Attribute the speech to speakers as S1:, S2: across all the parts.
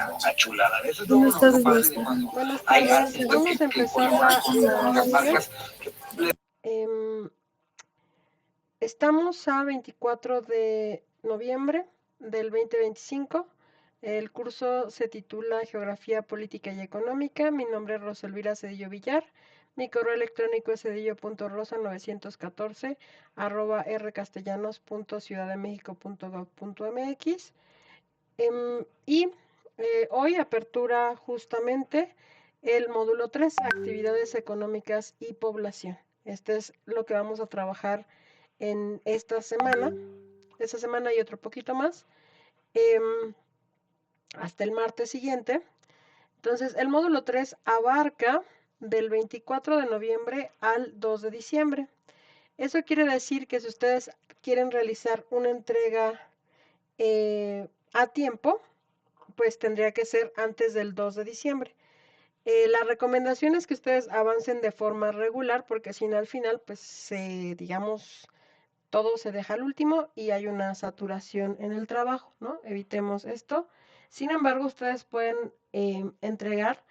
S1: Una chulada. Eso es
S2: Buenas
S1: lo
S2: tardes,
S1: padre de
S2: maestra.
S1: cuando
S3: Buenas
S1: hay
S3: tardes.
S1: arte
S3: Vamos a
S1: que
S3: empezar la
S1: las
S3: sesión.
S1: marcas.
S3: Estamos a 24 de noviembre del 2025. El curso se titula Geografía Política y Económica. Mi nombre es Rosa Elvira Cedillo Villar. Mi correo electrónico es cedillo.rosa914@rcastellanos.ciudaddemexico.gov.mx. Y hoy apertura justamente el módulo 3, actividades económicas y población. Este es lo que vamos a trabajar en esta semana y otro poquito más, hasta el martes siguiente. Entonces, el módulo 3 abarca del 24 de noviembre al 2 de diciembre. Eso quiere decir que si ustedes quieren realizar una entrega a tiempo, pues tendría que ser antes del 2 de diciembre. La recomendación es que ustedes avancen de forma regular, porque si no al final, pues digamos, todo se deja al último y hay una saturación en el trabajo, ¿no? Evitemos esto. Sin embargo, ustedes pueden entregar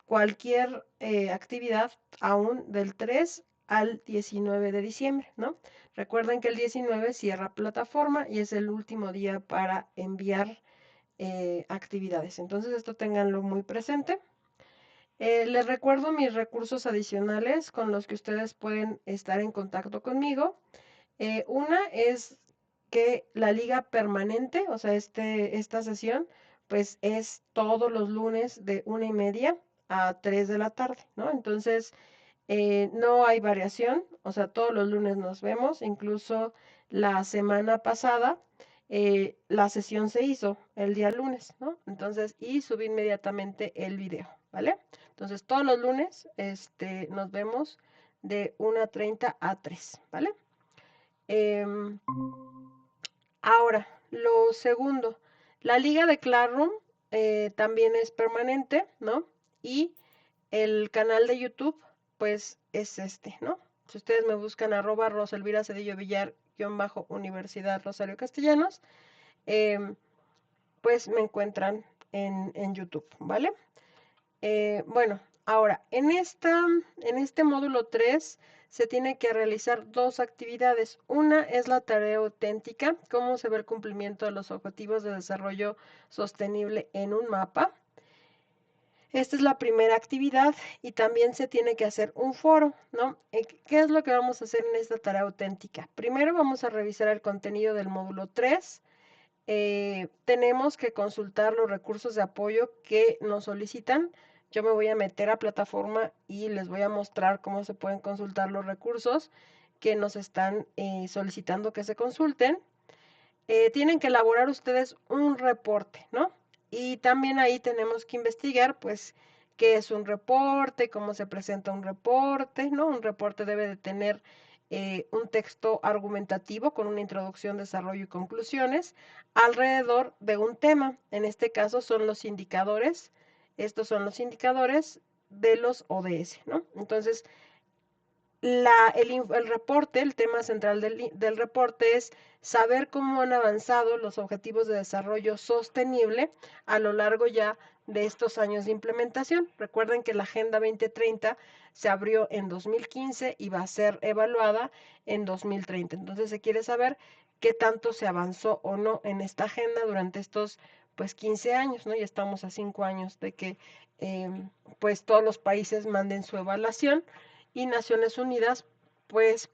S3: cualquier actividad aún del 3 al 19 de diciembre, ¿no? Recuerden que el 19 cierra plataforma y es el último día para enviar actividades. Entonces, esto ténganlo muy presente. Les recuerdo mis recursos adicionales con los que ustedes pueden estar en contacto conmigo. Una es que la liga permanente, o sea, esta sesión, pues es todos los lunes de 1:30 a 3 de la tarde, ¿no? Entonces, no hay variación, o sea, todos los lunes nos vemos, incluso la semana pasada la sesión se hizo el día lunes, ¿no? Entonces, y subí inmediatamente el video, ¿vale? Entonces, todos los lunes nos vemos de 1:30 a 3, ¿vale? Ahora, lo segundo, la liga de Classroom también es permanente, ¿no? Y el canal de YouTube, pues es ¿no? Si ustedes me buscan @Rosalvira Cedillo Villar Universidad Rosario Castellanos, pues me encuentran en YouTube, ¿vale? Bueno, ahora, en este módulo 3 se tiene que realizar dos actividades. Una es la tarea auténtica, cómo se ve el cumplimiento de los objetivos de desarrollo sostenible en un mapa. Esta es la primera actividad y también se tiene que hacer un foro, ¿no? ¿Qué es lo que vamos a hacer en esta tarea auténtica? Primero vamos a revisar el contenido del módulo 3. Tenemos que consultar los recursos de apoyo que nos solicitan. Yo me voy a meter a plataforma y les voy a mostrar cómo se pueden consultar los recursos que nos están solicitando que se consulten. Tienen que elaborar ustedes un reporte, ¿no? Y también ahí tenemos que investigar, pues, qué es un reporte, cómo se presenta un reporte, ¿no? Un reporte debe de tener un texto argumentativo con una introducción, desarrollo y conclusiones alrededor de un tema. En este caso son los indicadores. Estos son los indicadores de los ODS, ¿no? Entonces, el reporte, el tema central del reporte es saber cómo han avanzado los objetivos de desarrollo sostenible a lo largo ya de estos años de implementación. Recuerden que la Agenda 2030 se abrió en 2015 y va a ser evaluada en 2030. Entonces se quiere saber qué tanto se avanzó o no en esta agenda durante estos pues 15 años, ¿no? Ya estamos a 5 años de que pues todos los países manden su evaluación y Naciones Unidas pues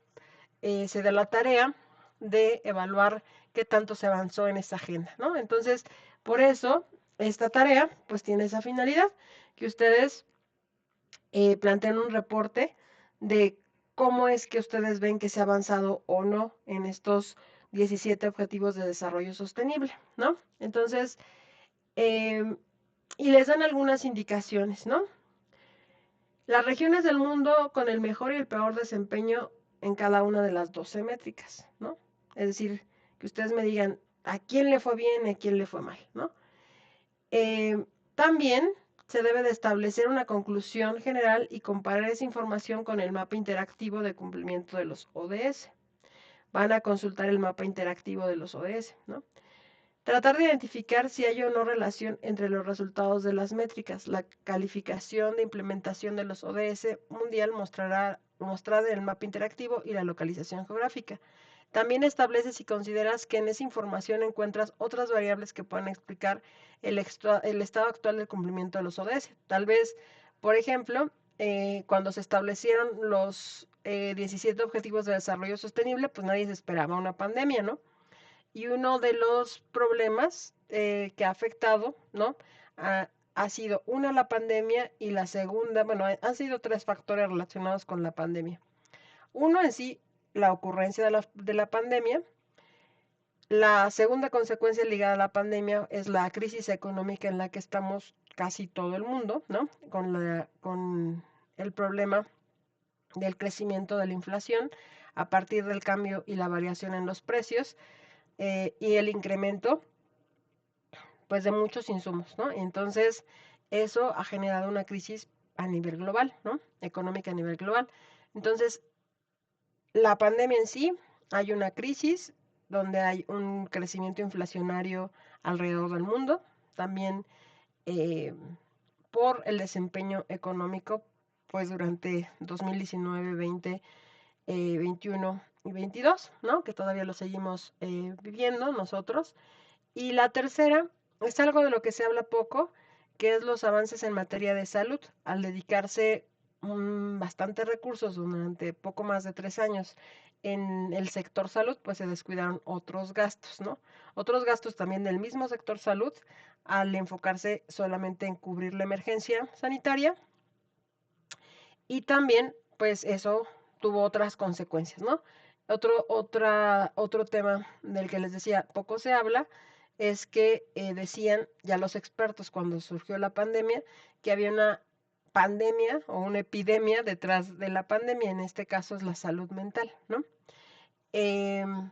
S3: se da la tarea de evaluar qué tanto se avanzó en esta agenda, ¿no? Entonces, por eso, esta tarea pues tiene esa finalidad, que ustedes planteen un reporte de cómo es que ustedes ven que se ha avanzado o no en estos 17 objetivos de desarrollo sostenible, ¿no? Entonces, y les dan algunas indicaciones, ¿no? Las regiones del mundo con el mejor y el peor desempeño en cada una de las 12 métricas, ¿no? Es decir, que ustedes me digan a quién le fue bien y a quién le fue mal, ¿no? También se debe de establecer una conclusión general y comparar esa información con el mapa interactivo de cumplimiento de los ODS. Van a consultar el mapa interactivo de los ODS, ¿no? Tratar de identificar si hay o no relación entre los resultados de las métricas. La calificación de implementación de los ODS mundial mostrada en el mapa interactivo y la localización geográfica. También establece si consideras que en esa información encuentras otras variables que puedan explicar el estado actual del cumplimiento de los ODS. Tal vez, por ejemplo, cuando se establecieron los 17 Objetivos de Desarrollo Sostenible, pues nadie se esperaba una pandemia, ¿no? Y uno de los problemas que ha afectado, ¿no? Ha sido una la pandemia y la segunda, bueno, han sido tres factores relacionados con la pandemia. Uno en sí, la ocurrencia de la pandemia. La segunda consecuencia ligada a la pandemia es la crisis económica en la que estamos casi todo el mundo, ¿no? Con el problema del crecimiento de la inflación a partir del cambio y la variación en los precios y el incremento pues de muchos insumos, ¿no? Entonces, eso ha generado una crisis a nivel global, ¿no? Económica a nivel global. Entonces, la pandemia en sí, hay una crisis donde hay un crecimiento inflacionario alrededor del mundo, también eh, por el desempeño económico, pues durante 2019, 20, 21 y 22, ¿no? Que todavía lo seguimos viviendo nosotros. Y la tercera es algo de lo que se habla poco, que es los avances en materia de salud. Al dedicarse bastantes recursos durante poco más de 3 años en el sector salud, pues se descuidaron otros gastos, ¿no? Otros gastos también del mismo sector salud, al enfocarse solamente en cubrir la emergencia sanitaria. Y también, pues eso tuvo otras consecuencias, ¿no? Otro tema del que les decía, poco se habla, es que decían ya los expertos cuando surgió la pandemia que había una pandemia o una epidemia detrás de la pandemia, en este caso es la salud mental, ¿no? Em,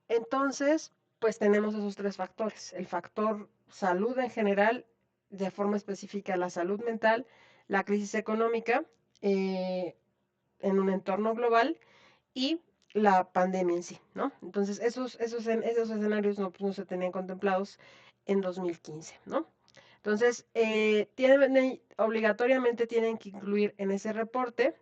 S3: entonces, pues tenemos esos tres factores, el factor salud en general, de forma específica la salud mental, la crisis económica eh, en un entorno global y la pandemia en sí, ¿no? Entonces, esos escenarios no, pues, no se tenían contemplados en 2015, ¿no? Entonces, obligatoriamente tienen que incluir en ese reporte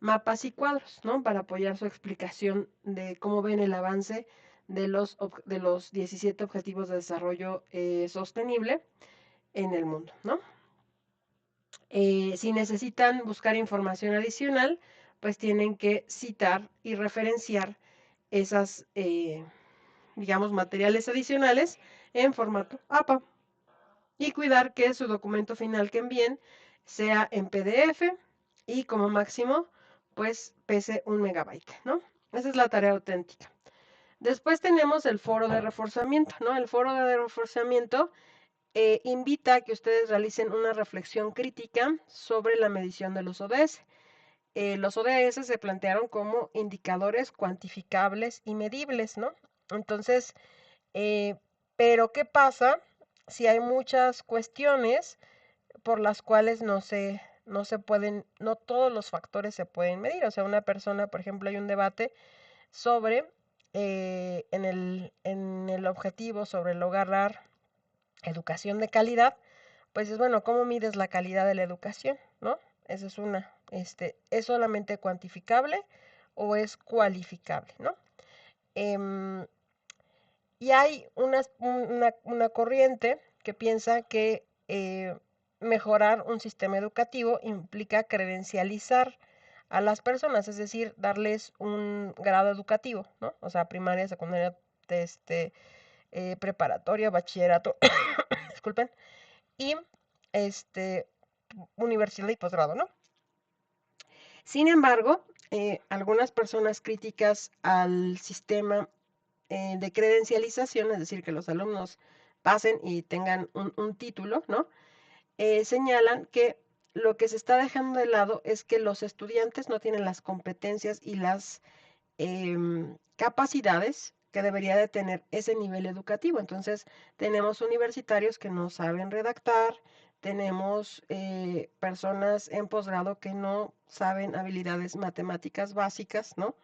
S3: mapas y cuadros, ¿no? Para apoyar su explicación de cómo ven el avance de los 17 Objetivos de Desarrollo Sostenible en el mundo, ¿no? Si necesitan buscar información adicional, pues tienen que citar y referenciar esas, digamos, materiales adicionales en formato APA y cuidar que su documento final que envíen sea en PDF y como máximo, pues pese 1 MB, ¿no? Esa es la tarea auténtica. Después tenemos el foro de reforzamiento, ¿no? El foro de reforzamiento invita a que ustedes realicen una reflexión crítica sobre la medición de los ODS. Los ODS se plantearon como indicadores cuantificables y medibles, ¿no? Entonces, eh, pero ¿qué pasa si hay muchas cuestiones por las cuales no se pueden, no todos los factores se pueden medir? O sea, una persona, por ejemplo, hay un debate sobre, en el objetivo sobre lograr educación de calidad, pues es bueno, ¿cómo mides la calidad de la educación? ¿No? Esa es una. ¿Es solamente cuantificable o es cualificable? ¿No? Em, y hay una corriente que piensa que mejorar un sistema educativo implica credencializar a las personas, es decir, darles un grado educativo, ¿no? O sea, primaria, secundaria, preparatoria, bachillerato, disculpen, y este, universidad y posgrado, ¿no? Sin embargo, algunas personas críticas al sistema de credencialización, es decir, que los alumnos pasen y tengan un título, ¿no? Señalan que lo que se está dejando de lado es que los estudiantes no tienen las competencias y las capacidades que debería de tener ese nivel educativo. Entonces, tenemos universitarios que no saben redactar, tenemos personas en posgrado que no saben habilidades matemáticas básicas, ¿no?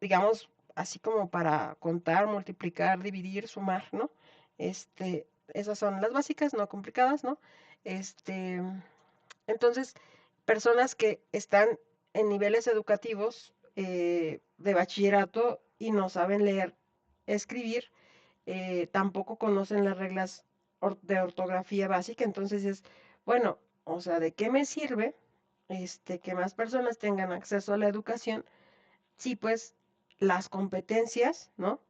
S3: Digamos, así como para contar, multiplicar, dividir, sumar, ¿no? Esas son las básicas, no complicadas, ¿no? Este, entonces, personas que están en niveles educativos de bachillerato y no saben leer, escribir, tampoco conocen las reglas de ortografía básica, entonces es, bueno, o sea, ¿de qué me sirve que más personas tengan acceso a la educación si pues las competencias, ¿no?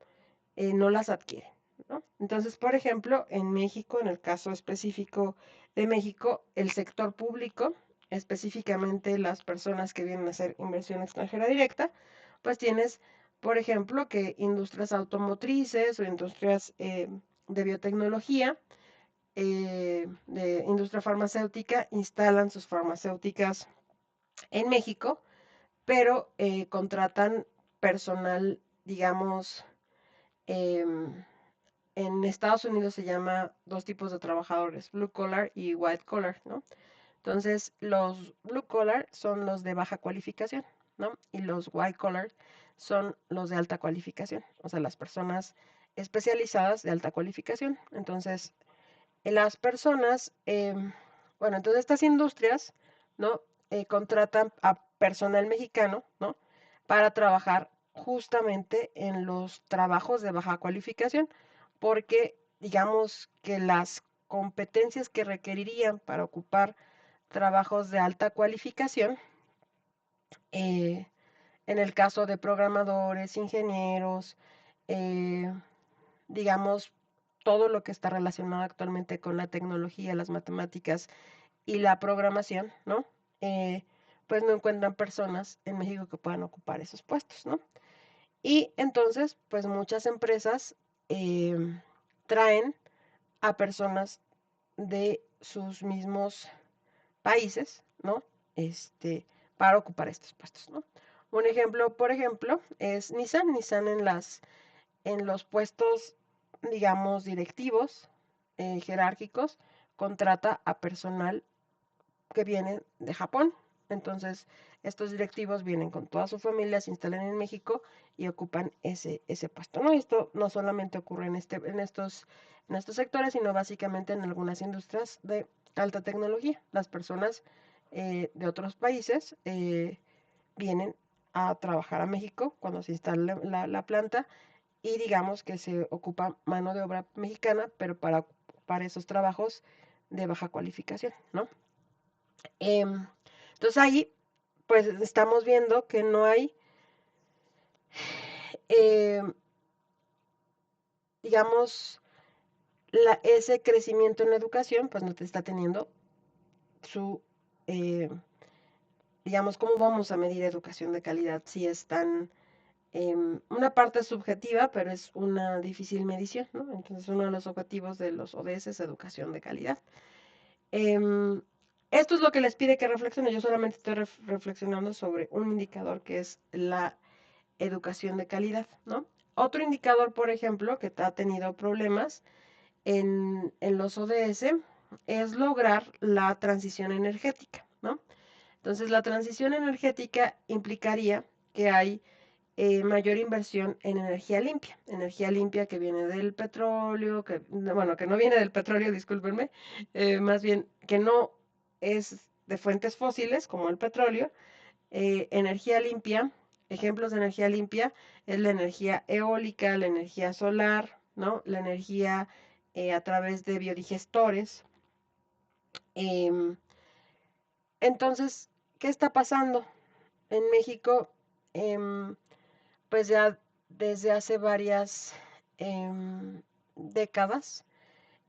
S3: No las adquieren, ¿no? Entonces, por ejemplo, en México, en el caso específico de México, el sector público, específicamente las personas que vienen a hacer inversión extranjera directa, pues tienes, por ejemplo, que industrias automotrices o industrias de biotecnología, de industria farmacéutica, instalan sus farmacéuticas en México, pero contratan personal, digamos, em, en Estados Unidos se llama dos tipos de trabajadores, blue collar y white collar, ¿no? Entonces, los blue collar son los de baja cualificación, ¿no? Y los white collar son los de alta cualificación, o sea, las personas especializadas de alta cualificación. Entonces, las personas, bueno, entonces estas industrias, ¿no? Contratan a personal mexicano, ¿no? Para trabajar justamente en los trabajos de baja cualificación, porque digamos que las competencias que requerirían para ocupar trabajos de alta cualificación, eh, en el caso de programadores, ingenieros, eh, digamos, todo lo que está relacionado actualmente con la tecnología, las matemáticas y la programación, ¿no? Eh, pues no encuentran personas en México que puedan ocupar esos puestos, ¿no? Y entonces, pues muchas empresas traen a personas de sus mismos países, ¿no? Para ocupar estos puestos, ¿no? Un ejemplo, por ejemplo, es Nissan. Nissan en los puestos, digamos, directivos, jerárquicos, contrata a personal que viene de Japón. Entonces, estos directivos vienen con toda su familia, se instalan en México y ocupan ese puesto, ¿no? Y esto no solamente ocurre en estos sectores, sino básicamente en algunas industrias de alta tecnología. Las personas de otros países vienen a trabajar a México cuando se instala la planta y digamos que se ocupa mano de obra mexicana, pero para esos trabajos de baja cualificación, ¿no? Em, entonces ahí, pues estamos viendo que no hay, em, digamos, ese crecimiento en la educación, pues no te está teniendo su, eh, digamos, ¿cómo vamos a medir educación de calidad si es tan, una parte subjetiva, pero es una difícil medición, ¿no? Entonces uno de los objetivos de los ODS es educación de calidad. Em, Esto es lo que les pide que reflexionen. Yo solamente estoy reflexionando sobre un indicador que es la educación de calidad, ¿no? Otro indicador, por ejemplo, que ha tenido problemas en los ODS es lograr la transición energética, ¿no? Entonces, la transición energética implicaría que hay mayor inversión en energía limpia que viene del petróleo, bueno, que no viene del petróleo, discúlpenme, más bien que no es de fuentes fósiles como el petróleo, energía limpia, ejemplos de energía limpia, es la energía eólica, la energía solar, ¿no? La energía a través de biodigestores. Em, entonces, ¿qué está pasando? En México, em, pues ya desde hace varias décadas,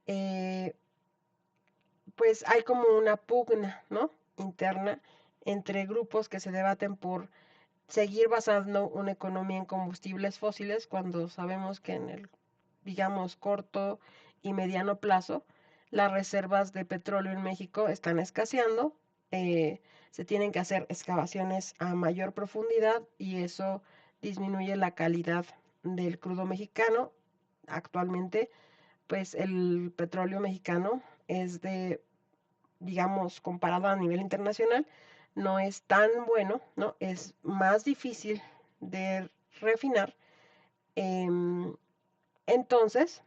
S3: eh, pues hay como una pugna, ¿no? Interna entre grupos que se debaten por seguir basando una economía en combustibles fósiles cuando sabemos que en el, digamos, corto y mediano plazo, las reservas de petróleo en México están escaseando, se tienen que hacer excavaciones a mayor profundidad y eso disminuye la calidad del crudo mexicano. Actualmente, pues el petróleo mexicano es de, digamos, comparado a nivel internacional, no es tan bueno, ¿no? Es más difícil de refinar, Entonces,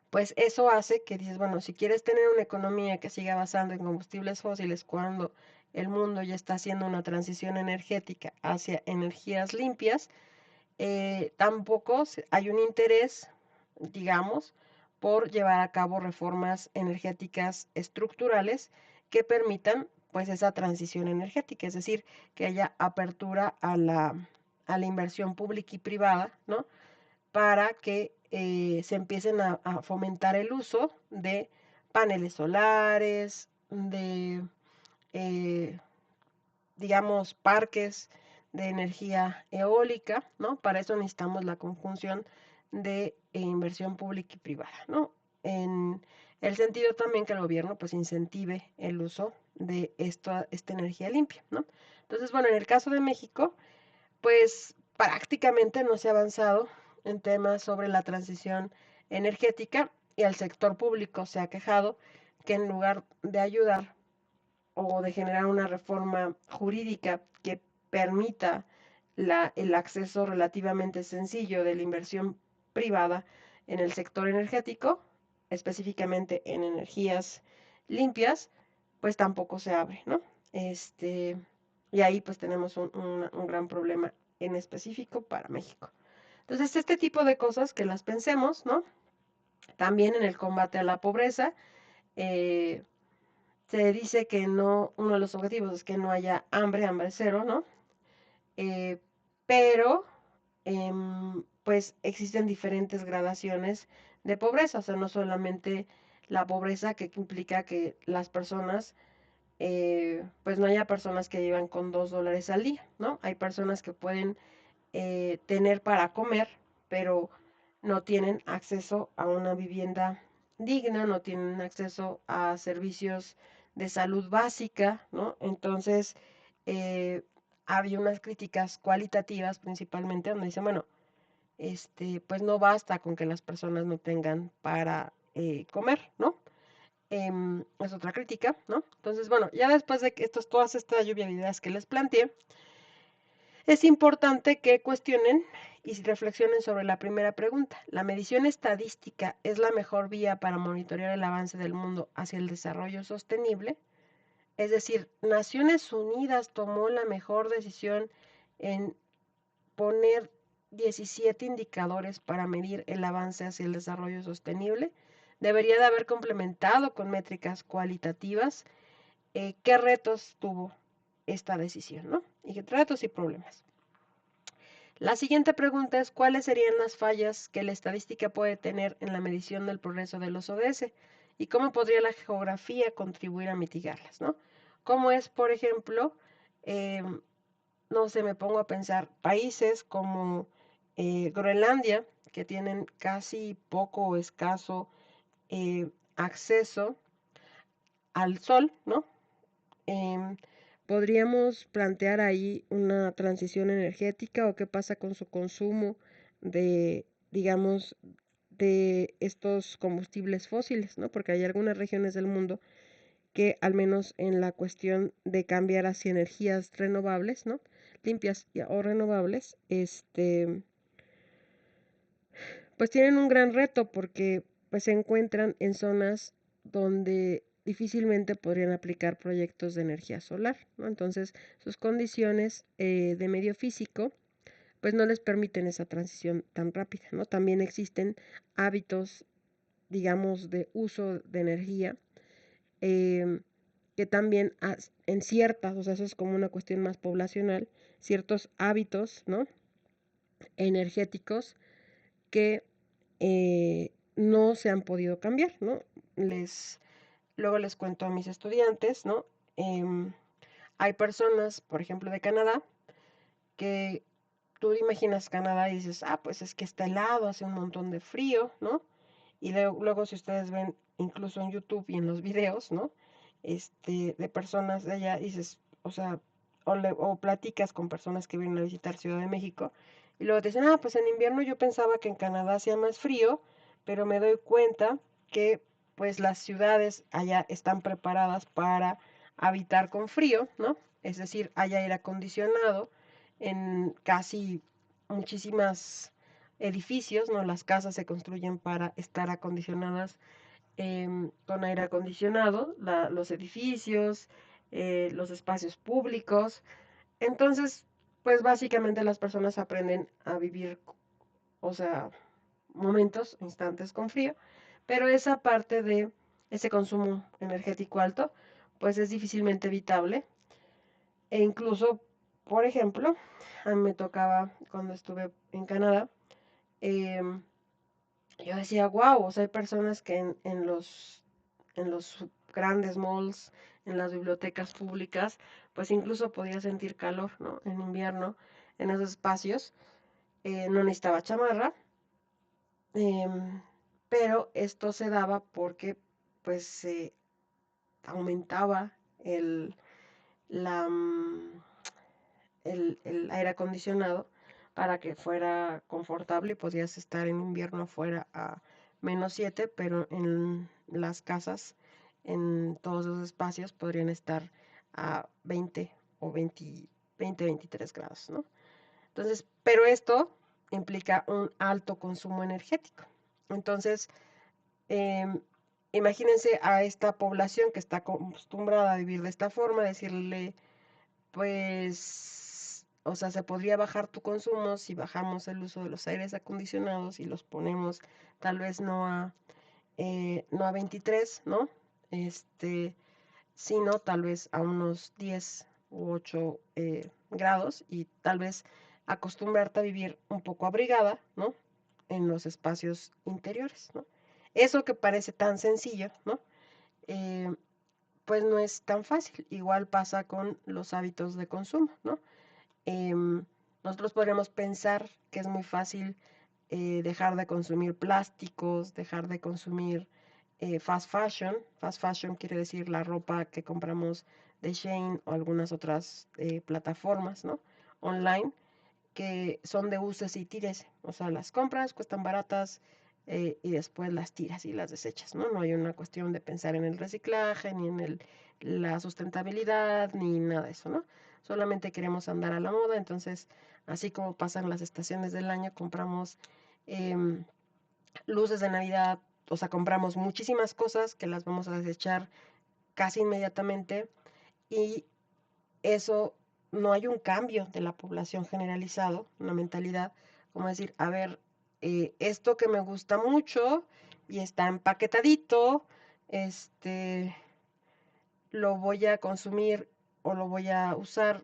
S3: pues eso hace que dices, bueno, si quieres tener una economía que siga basando en combustibles fósiles cuando el mundo ya está haciendo una transición energética hacia energías limpias, tampoco hay un interés, digamos, por llevar a cabo reformas energéticas estructurales que permitan pues esa transición energética, es decir, que haya apertura a la inversión pública y privada, ¿no? Para que se empiecen a fomentar el uso de paneles solares, de, eh, digamos, parques de energía eólica, ¿no? Para eso necesitamos la conjunción de inversión pública y privada, ¿no? En el sentido también que el gobierno pues incentive el uso de esta energía limpia, ¿no? Entonces, bueno, en el caso de México, pues prácticamente no se ha avanzado en temas sobre la transición energética y el sector público se ha quejado que en lugar de ayudar o de generar una reforma jurídica que permita el acceso relativamente sencillo de la inversión privada en el sector energético, específicamente en energías limpias, pues tampoco se abre, ¿no? Y ahí pues tenemos un gran problema en específico para México. Entonces, este tipo de cosas que las pensemos, ¿no? También en el combate a la pobreza, eh, se dice que no, uno de los objetivos es que no haya hambre, hambre cero, ¿no? Eh, pero, pues existen diferentes gradaciones de pobreza, o sea, no solamente la pobreza que implica que las personas, pues no haya personas que vivan con $2 al día, ¿no? Hay personas que pueden tener para comer, pero no tienen acceso a una vivienda digna, no tienen acceso a servicios de salud básica, ¿no? Entonces, eh, había unas críticas cualitativas principalmente donde dicen, bueno, pues no basta con que las personas no tengan para comer, ¿no? Es otra crítica, ¿no? Entonces, bueno, ya después de que todas estas lluvia de ideas que les planteé, es importante que cuestionen y reflexionen sobre la primera pregunta. ¿La medición estadística es la mejor vía para monitorear el avance del mundo hacia el desarrollo sostenible? Es decir, Naciones Unidas tomó la mejor decisión en poner 17 indicadores para medir el avance hacia el desarrollo sostenible. Debería de haber complementado con métricas cualitativas qué retos tuvo esta decisión, ¿no? Y qué retos y problemas. La siguiente pregunta es, ¿cuáles serían las fallas que la estadística puede tener en la medición del progreso de los ODS? ¿Y cómo podría la geografía contribuir a mitigarlas, ¿no? ¿Cómo es, por ejemplo, eh, no sé, me pongo a pensar, países como Groenlandia, que tienen casi poco o escaso acceso al sol, ¿no? Em, ¿Podríamos plantear ahí una transición energética o qué pasa con su consumo de, digamos, de estos combustibles fósiles, ¿no? Porque hay algunas regiones del mundo que al menos en la cuestión de cambiar hacia energías renovables, ¿no? Limpias o renovables, pues tienen un gran reto porque pues se encuentran en zonas donde difícilmente podrían aplicar proyectos de energía solar, ¿no? Entonces sus condiciones de medio físico pues no les permiten esa transición tan rápida, ¿no? También existen hábitos, digamos, de uso de energía em, que también en ciertas, o sea, eso es como una cuestión más poblacional, ciertos hábitos, ¿no? Energéticos que no se han podido cambiar, ¿no? Luego les cuento a mis estudiantes, ¿no? Em, Hay personas, por ejemplo, de Canadá, que tú imaginas Canadá y dices, ah, pues es que está helado, hace un montón de frío, ¿no? Y luego si ustedes ven incluso en YouTube y en los videos, ¿no? De personas de allá, dices, o sea, o platicas con personas que vienen a visitar Ciudad de México, y luego te dicen, ah, pues en invierno yo pensaba que en Canadá hacía más frío, pero me doy cuenta que pues las ciudades allá están preparadas para habitar con frío, ¿no? Es decir, hay aire acondicionado en casi muchísimas edificios, ¿no? Las casas se construyen para estar acondicionadas con aire acondicionado, los edificios, los espacios públicos. Entonces, pues básicamente las personas aprenden a vivir, o sea, momentos, instantes con frío, pero esa parte de ese consumo energético alto, pues es difícilmente evitable. E incluso, por ejemplo, a mí me tocaba cuando estuve en Canadá, em, yo decía, wow, o sea, hay personas que en los grandes malls, en las bibliotecas públicas, pues incluso podía sentir calor, ¿no? En invierno, en esos espacios, no necesitaba chamarra, em, pero esto se daba porque, pues, se aumentaba el, la, el aire acondicionado para que fuera confortable y podías estar en invierno afuera a -7, pero en las casas, en todos los espacios, podrían estar a 20 o 23 grados, ¿no? Entonces, pero esto implica un alto consumo energético. Entonces, eh, imagínense a esta población que está acostumbrada a vivir de esta forma, decirle, pues, o sea, se podría bajar tu consumo si bajamos el uso de los aires acondicionados y los ponemos tal vez no a 23, ¿no? Este, sino tal vez a unos 10 u 8 grados y tal vez acostumbrarte a vivir un poco abrigada, ¿no? En los espacios interiores, ¿no? Eso que parece tan sencillo, ¿no? Eh, pues no es tan fácil. Igual pasa con los hábitos de consumo, ¿no? Em, Nosotros podríamos pensar que es muy fácil dejar de consumir plásticos, dejar de consumir fast fashion. Fast fashion quiere decir la ropa que compramos de Shein o algunas otras plataformas, ¿no? Online, que son de uses y tires. O sea, las compras cuestan baratas y después las tiras y las desechas, ¿no? No hay una cuestión de pensar en el reciclaje, ni en la sustentabilidad, ni nada de eso, ¿no? Solamente queremos andar a la moda, entonces, así como pasan las estaciones del año, compramos em, luces de Navidad, o sea, compramos muchísimas cosas que las vamos a desechar casi inmediatamente y eso no hay un cambio de la población generalizado, una mentalidad, como decir, a ver, esto que me gusta mucho y está empaquetadito, este, lo voy a consumir o lo voy a usar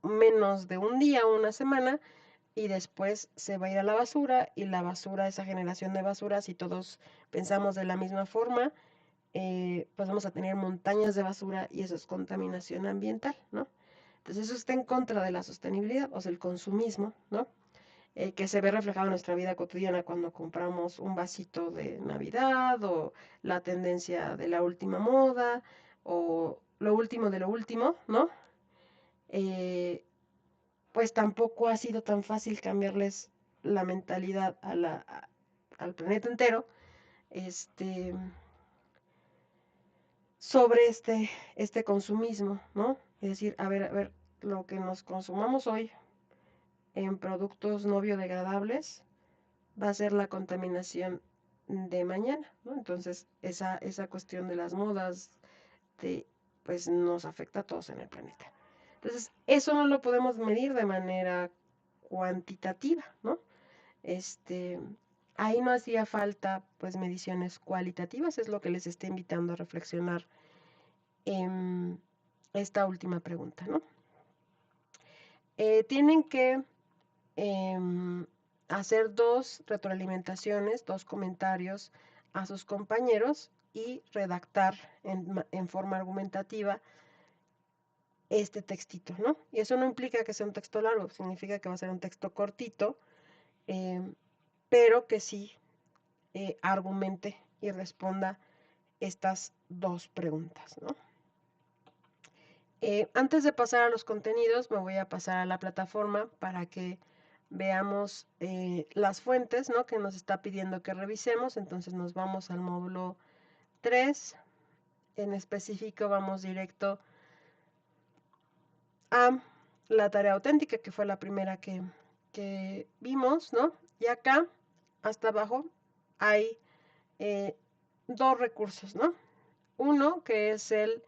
S3: menos de un día o una semana y después se va a ir a la basura y la basura, esa generación de basura, si todos pensamos de la misma forma, pues vamos a tener montañas de basura y eso es contaminación ambiental, ¿no? Entonces eso está en contra de la sostenibilidad, o sea, el consumismo, ¿no? Que se ve reflejado en nuestra vida cotidiana cuando compramos un vasito de Navidad o la tendencia de la última moda o lo último de lo último, ¿no? Eh, pues tampoco ha sido tan fácil cambiarles la mentalidad al planeta entero, este, sobre este consumismo, ¿no? Es decir, a ver, lo que nos consumamos hoy en productos no biodegradables va a ser la contaminación de mañana, ¿no? Entonces, esa cuestión de las modas, de, pues nos afecta a todos en el planeta. Entonces, eso no lo podemos medir de manera cuantitativa, ¿no? Este, ahí no hacía falta, pues, mediciones cualitativas, es lo que les estoy invitando a reflexionar en esta última pregunta, ¿no? Tienen que em, hacer dos retroalimentaciones, dos comentarios a sus compañeros y redactar en forma argumentativa este textito, ¿no? Y eso no implica que sea un texto largo, significa que va a ser un texto cortito, em, pero que sí argumente y responda estas dos preguntas, ¿no? Antes de pasar a los contenidos, me voy a pasar a la plataforma para que veamos las fuentes, ¿no? Que nos está pidiendo que revisemos. Entonces nos vamos al módulo 3. En específico vamos directo a la tarea auténtica, que fue la primera que vimos, ¿no? Y acá, hasta abajo, hay dos recursos, ¿no? Uno que es el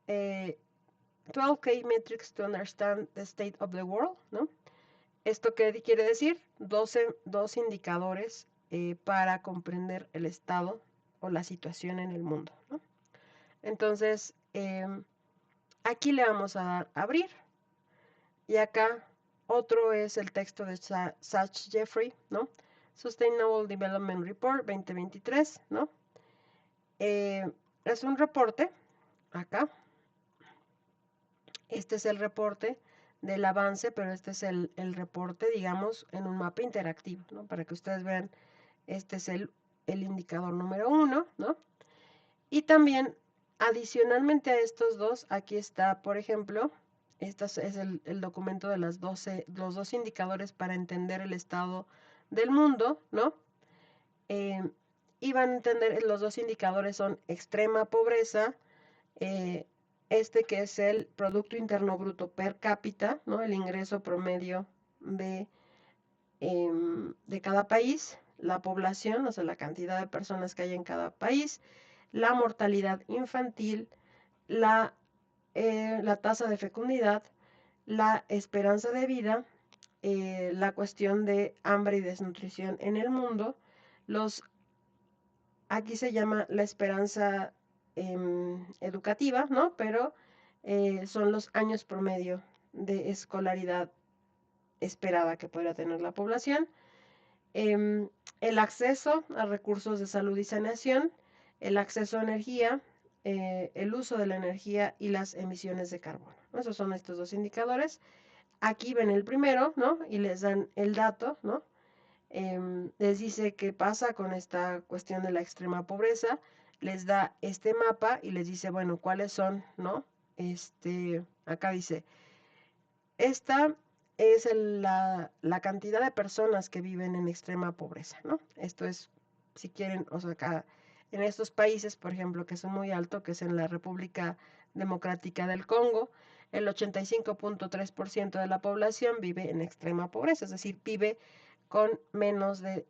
S3: 12K Metrics to Understand the State of the World, ¿no? ¿Esto qué quiere decir? 12 indicadores para comprender el estado o la situación en el mundo, ¿no? Entonces, aquí le vamos a dar abrir. Y acá otro es el texto de Sach Jeffrey, ¿no? Sustainable Development Report 2023, ¿no? Es un reporte, acá. Este es el reporte del avance, pero este es el reporte, digamos, en un mapa interactivo, ¿no? Para que ustedes vean, este es el indicador número 1, ¿no? Y también, adicionalmente a estos dos, aquí está, por ejemplo, este es el documento de los 2 indicadores para entender el estado del mundo, ¿no? Y van a entender, los 2 indicadores son extrema pobreza, este que es el Producto Interno Bruto per cápita, ¿no? El ingreso promedio de cada país, la población, o sea, la cantidad de personas que hay en cada país, la mortalidad infantil, la tasa de fecundidad, la esperanza de vida, la cuestión de hambre y desnutrición en el mundo, aquí se llama la esperanza educativa, ¿no? Pero son los años promedio de escolaridad esperada que podría tener la población. El acceso a recursos de salud y sanación, el acceso a energía, el uso de la energía y las emisiones de carbono. Esos son estos 2 indicadores. Aquí ven el primero, ¿no? Y les dan el dato, ¿no? Les dice qué pasa con esta cuestión de la extrema pobreza, les da este mapa y les dice, bueno, cuáles son, ¿no? Acá dice, esta es la cantidad de personas que viven en extrema pobreza, ¿no? Esto es, si quieren, o sea, acá en estos países, por ejemplo, que son muy altos, que es en la República Democrática del Congo, el 85.3% de la población vive en extrema pobreza, es decir, vive con menos de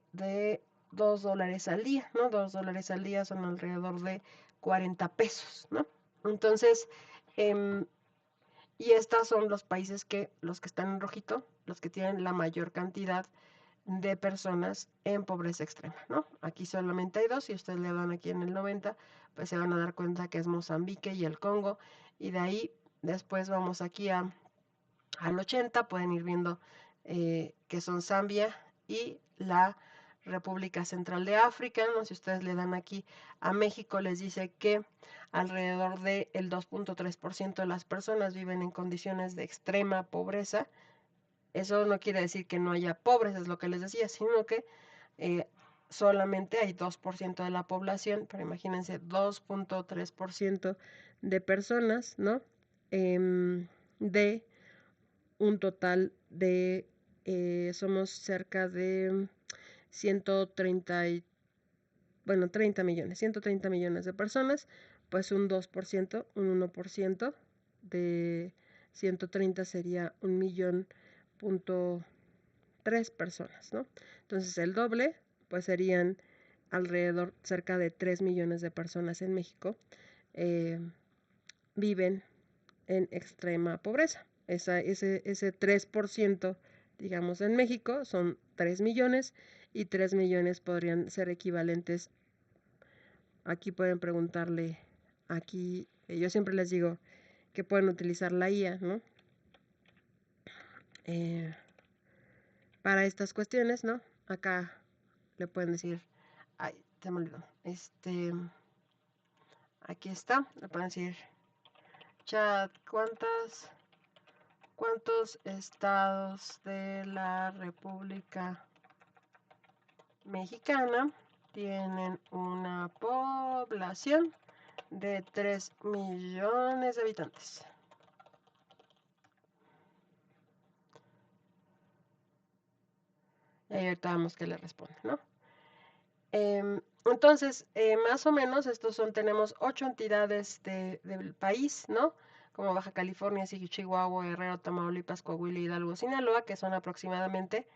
S3: $2 al día, ¿no? $2 al día son alrededor de 40 pesos, ¿no? Entonces, y estos son los países los que están en rojito, los que tienen la mayor cantidad de personas en pobreza extrema, ¿no? Aquí solamente hay 2, si ustedes le dan aquí en el 90, pues se van a dar cuenta que es Mozambique y el Congo, y de ahí después vamos aquí al 80, pueden ir viendo que son Zambia y la República Central de África, ¿no? Si ustedes le dan aquí a México, les dice que alrededor del 2.3% de las personas viven en condiciones de extrema pobreza. Eso no quiere decir que no haya pobres, es lo que les decía, sino que solamente hay 2% de la población, pero imagínense, 2.3% de personas, ¿no? De un total de, somos cerca de 130 30 millones, 130 millones de personas, pues un 2%, un 1% de 130 sería 1.3 personas, ¿no? Entonces el doble, pues serían alrededor, cerca de 3 millones de personas en México viven en extrema pobreza. Ese 3%, digamos, en México son 3 millones y 3 millones podrían ser equivalentes. Aquí pueden preguntarle, aquí yo siempre les digo que pueden utilizar la IA, ¿no? Para estas cuestiones, ¿no? Acá le pueden decir, ay, se me olvidó, aquí está, le pueden decir, chat, ¿cuántos estados de la República Mexicana tienen una población de 3 millones de habitantes? Y ahí ahorita vemos que le responde, ¿no? Entonces, más o menos, tenemos 8 entidades del país, ¿no? Como Baja California, Chihuahua, Guerrero, Tamaulipas, Coahuila, Hidalgo, Sinaloa, que son aproximadamente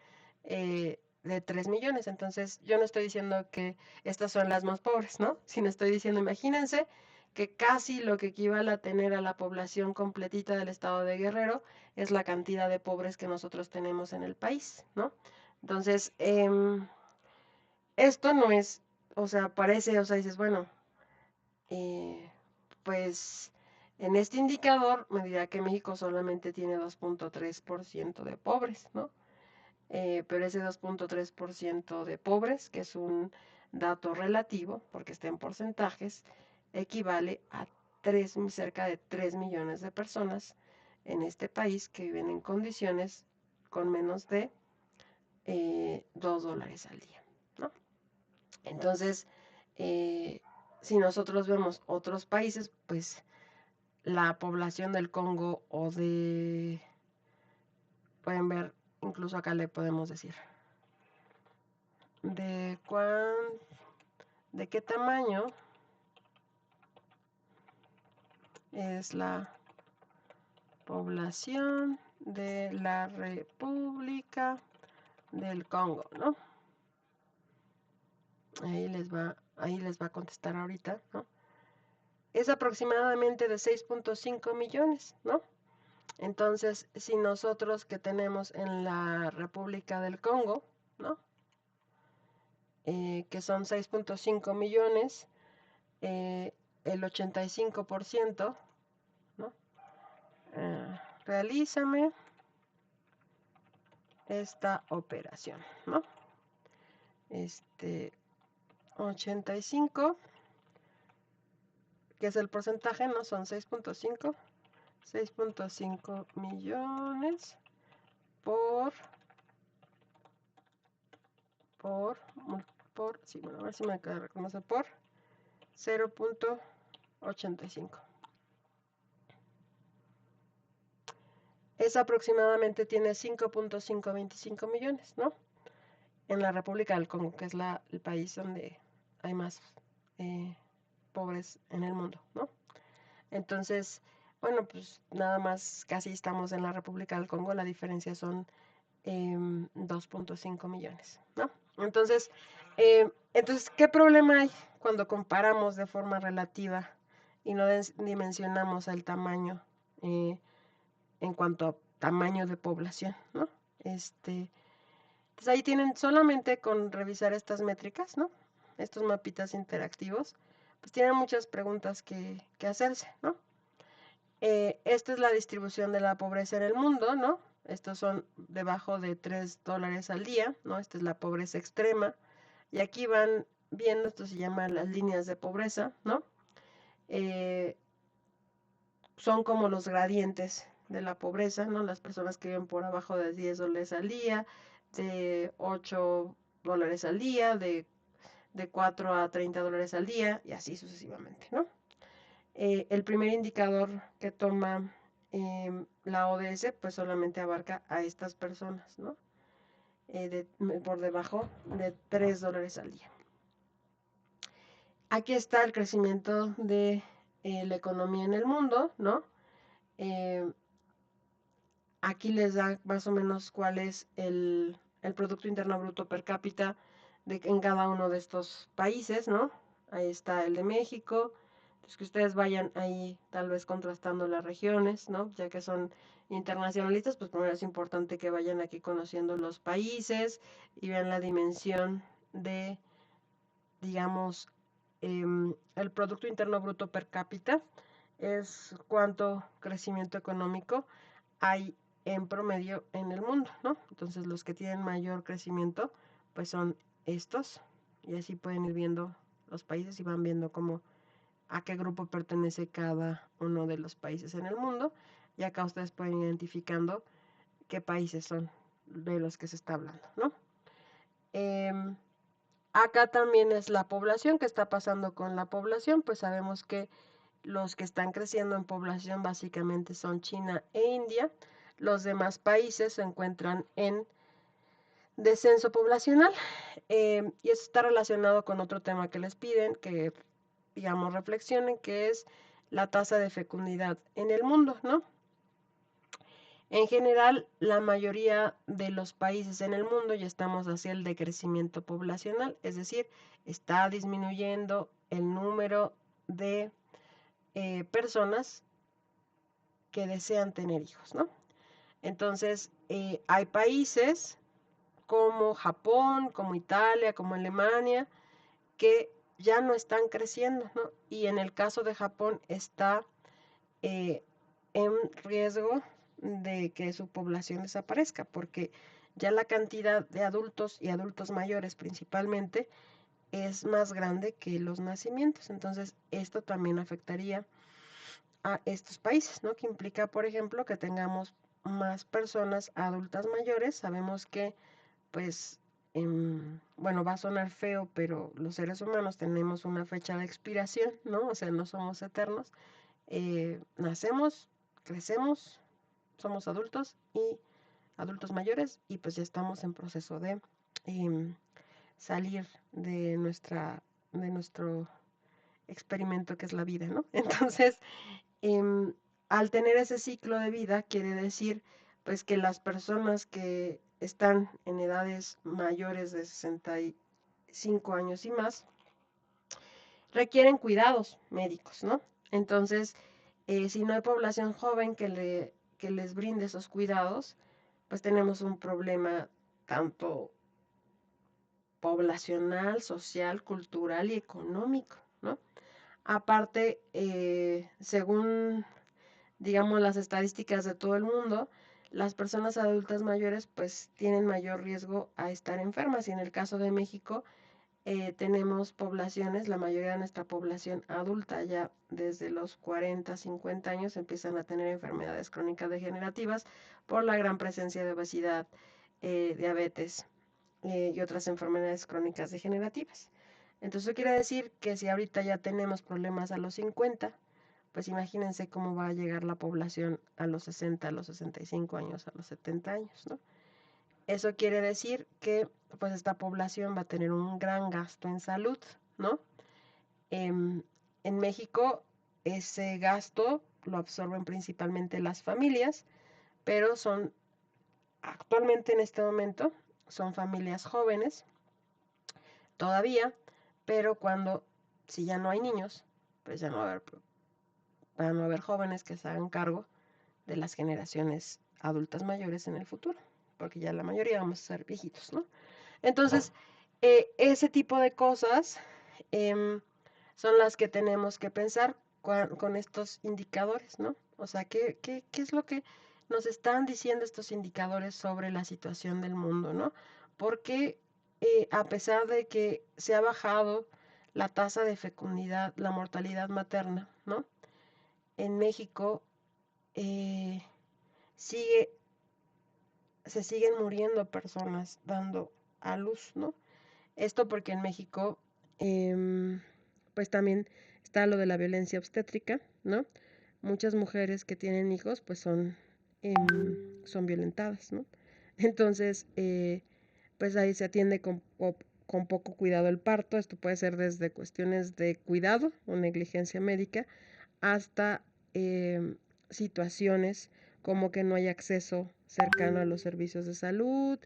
S3: de 3 millones. Entonces, yo no estoy diciendo que estas son las más pobres, ¿no? Sino estoy diciendo, imagínense que casi lo que equivale a tener a la población completita del estado de Guerrero es la cantidad de pobres que nosotros tenemos en el país, ¿no? Entonces, esto no es, o sea, parece, o sea, dices, bueno, pues en este indicador me dirá que México solamente tiene 2.3% de pobres, ¿no? Pero ese 2.3% de pobres, que es un dato relativo, porque está en porcentajes, equivale a cerca de 3 millones de personas en este país que viven en condiciones con menos de $2 al día, ¿no? Entonces, eh, si nosotros vemos otros países, pues la población del Congo o pueden ver, incluso acá le podemos decir, de de qué tamaño es la población de la República del Congo, ¿no? Ahí les va a contestar ahorita, ¿no? Es aproximadamente de 6.5 millones, ¿no? Entonces, si nosotros que tenemos en la República del Congo, ¿no? Que son 6.5 millones, el 85%, ¿no? Realízame esta operación, ¿no? 85, que es el porcentaje, ¿no? Son 6.5 millones por, sí, bueno, a ver si me queda reconocer, por 0.85. Es aproximadamente, tiene 5.525 millones, ¿no? En la República del Congo, que es el país donde hay más pobres en el mundo, ¿no? Entonces, bueno, pues nada más casi estamos en la República del Congo, la diferencia son 2.5 millones, ¿no? Entonces, ¿qué problema hay cuando comparamos de forma relativa y no dimensionamos el tamaño en cuanto a tamaño de población, ¿no? Pues ahí tienen solamente con revisar estas métricas, ¿no? Estos mapitas interactivos, pues tienen muchas preguntas que hacerse, ¿no? Esta es la distribución de la pobreza en el mundo, ¿no? Estos son debajo de $3 al día, ¿no? Esta es la pobreza extrema. Y aquí van viendo, esto se llama las líneas de pobreza, ¿no? Son como los gradientes de la pobreza, ¿no? Las personas que viven por abajo de $10 al día, de $8 al día, de 4 a $30 al día, y así sucesivamente, ¿no? El primer indicador que toma la ODS, pues solamente abarca a estas personas, ¿no? Por debajo de $3 al día. Aquí está el crecimiento de la economía en el mundo, ¿no? Aquí les da más o menos cuál es el Producto Interno Bruto per cápita en cada uno de estos países, ¿no? Ahí está el de México. Entonces que ustedes vayan ahí tal vez contrastando las regiones, ¿no? Ya que son internacionalistas, pues primero es importante que vayan aquí conociendo los países y vean la dimensión de, digamos, el Producto Interno Bruto per cápita es cuánto crecimiento económico hay en promedio en el mundo, ¿no? Entonces los que tienen mayor crecimiento, pues son estos, y así pueden ir viendo los países y van viendo cómo a qué grupo pertenece cada uno de los países en el mundo, y acá ustedes pueden ir identificando qué países son de los que se está hablando, ¿no? Acá también es la población, ¿qué está pasando con la población? Pues sabemos que los que están creciendo en población básicamente son China e India. Los demás países se encuentran en descenso poblacional, y eso está relacionado con otro tema que les piden que, digamos, reflexionen, que es la tasa de fecundidad en el mundo, ¿no? En general, la mayoría de los países en el mundo ya estamos hacia el decrecimiento poblacional, es decir, está disminuyendo el número de personas que desean tener hijos, ¿no? Entonces, hay países como Japón, como Italia, como Alemania, que ya no están creciendo, ¿no? Y en el caso de Japón está eh, en riesgo de que su población desaparezca, porque ya la cantidad de adultos y adultos mayores principalmente es más grande que los nacimientos. Entonces, esto también afectaría a estos países, ¿no? Que implica, por ejemplo, que tengamos más personas adultas mayores. Sabemos que, pues, bueno, va a sonar feo, pero los seres humanos tenemos una fecha de expiración, ¿no? O sea, no somos eternos. Nacemos, crecemos, somos adultos y adultos mayores y pues ya estamos en proceso de eh, salir de nuestro experimento que es la vida, ¿no? Entonces, eh, al tener ese ciclo de vida, quiere decir pues que las personas que están en edades mayores de 65 años y más requieren cuidados médicos, ¿no? Entonces, si no hay población joven que les brinde esos cuidados, pues tenemos un problema tanto poblacional, social, cultural y económico, ¿no? Aparte, según, digamos, las estadísticas de todo el mundo, las personas adultas mayores pues tienen mayor riesgo a estar enfermas y en el caso de México tenemos poblaciones, la mayoría de nuestra población adulta ya desde los 40, 50 años empiezan a tener enfermedades crónicas degenerativas por la gran presencia de obesidad, diabetes y otras enfermedades crónicas degenerativas. Entonces eso quiere decir que si ahorita ya tenemos problemas a los 50, pues imagínense cómo va a llegar la población a los 60, a los 65 años, a los 70 años, ¿no? Eso quiere decir que pues esta población va a tener un gran gasto en salud, ¿no? En México ese gasto lo absorben principalmente las familias, pero son actualmente en este momento son familias jóvenes todavía, pero cuando si ya no hay niños, pues ya no va a haber, van a no haber jóvenes que se hagan cargo de las generaciones adultas mayores en el futuro, porque ya la mayoría vamos a ser viejitos, ¿no? Entonces, ese tipo de cosas son las que tenemos que pensar con estos indicadores, ¿no? O sea, ¿qué es lo que nos están diciendo estos indicadores sobre la situación del mundo, ¿no? Porque a pesar de que se ha bajado la tasa de fecundidad, la mortalidad materna, ¿no? En México eh, sigue, se siguen muriendo personas dando a luz, ¿no? Esto porque en México, pues también está lo de la violencia obstétrica, ¿no? Muchas mujeres que tienen hijos, pues son violentadas, ¿no? Entonces, pues ahí se atiende con poco cuidado el parto. Esto puede ser desde cuestiones de cuidado o negligencia médica hasta situaciones como que no hay acceso cercano a los servicios de salud,